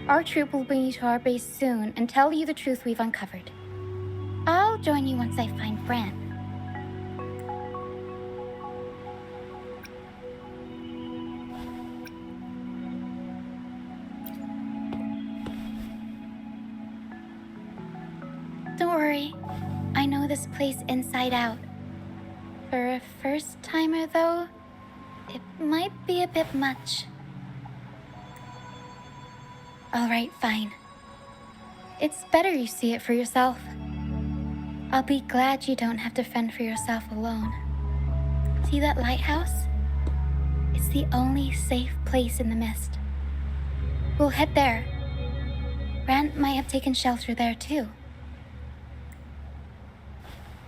Our troop will bring you to our base soon and tell you the truth we've uncovered. I'll join you once I find Brant. Don't worry, I know this place inside out. For a first-timer, though, it might be a bit much. All right, fine. It's better you see it for yourself. I'll be glad you don't have to fend for yourself alone. See that lighthouse? It's the only safe place in the mist. We'll head there. Brant might have taken shelter there too.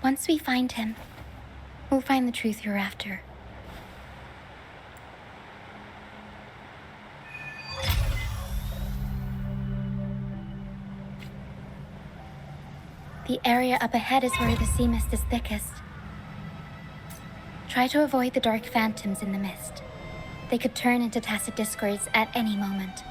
Once we find him, we'll find the truth you're after. The area up ahead is where the sea mist is thickest. Try to avoid the dark phantoms in the mist. They could turn into tacit discords at any moment.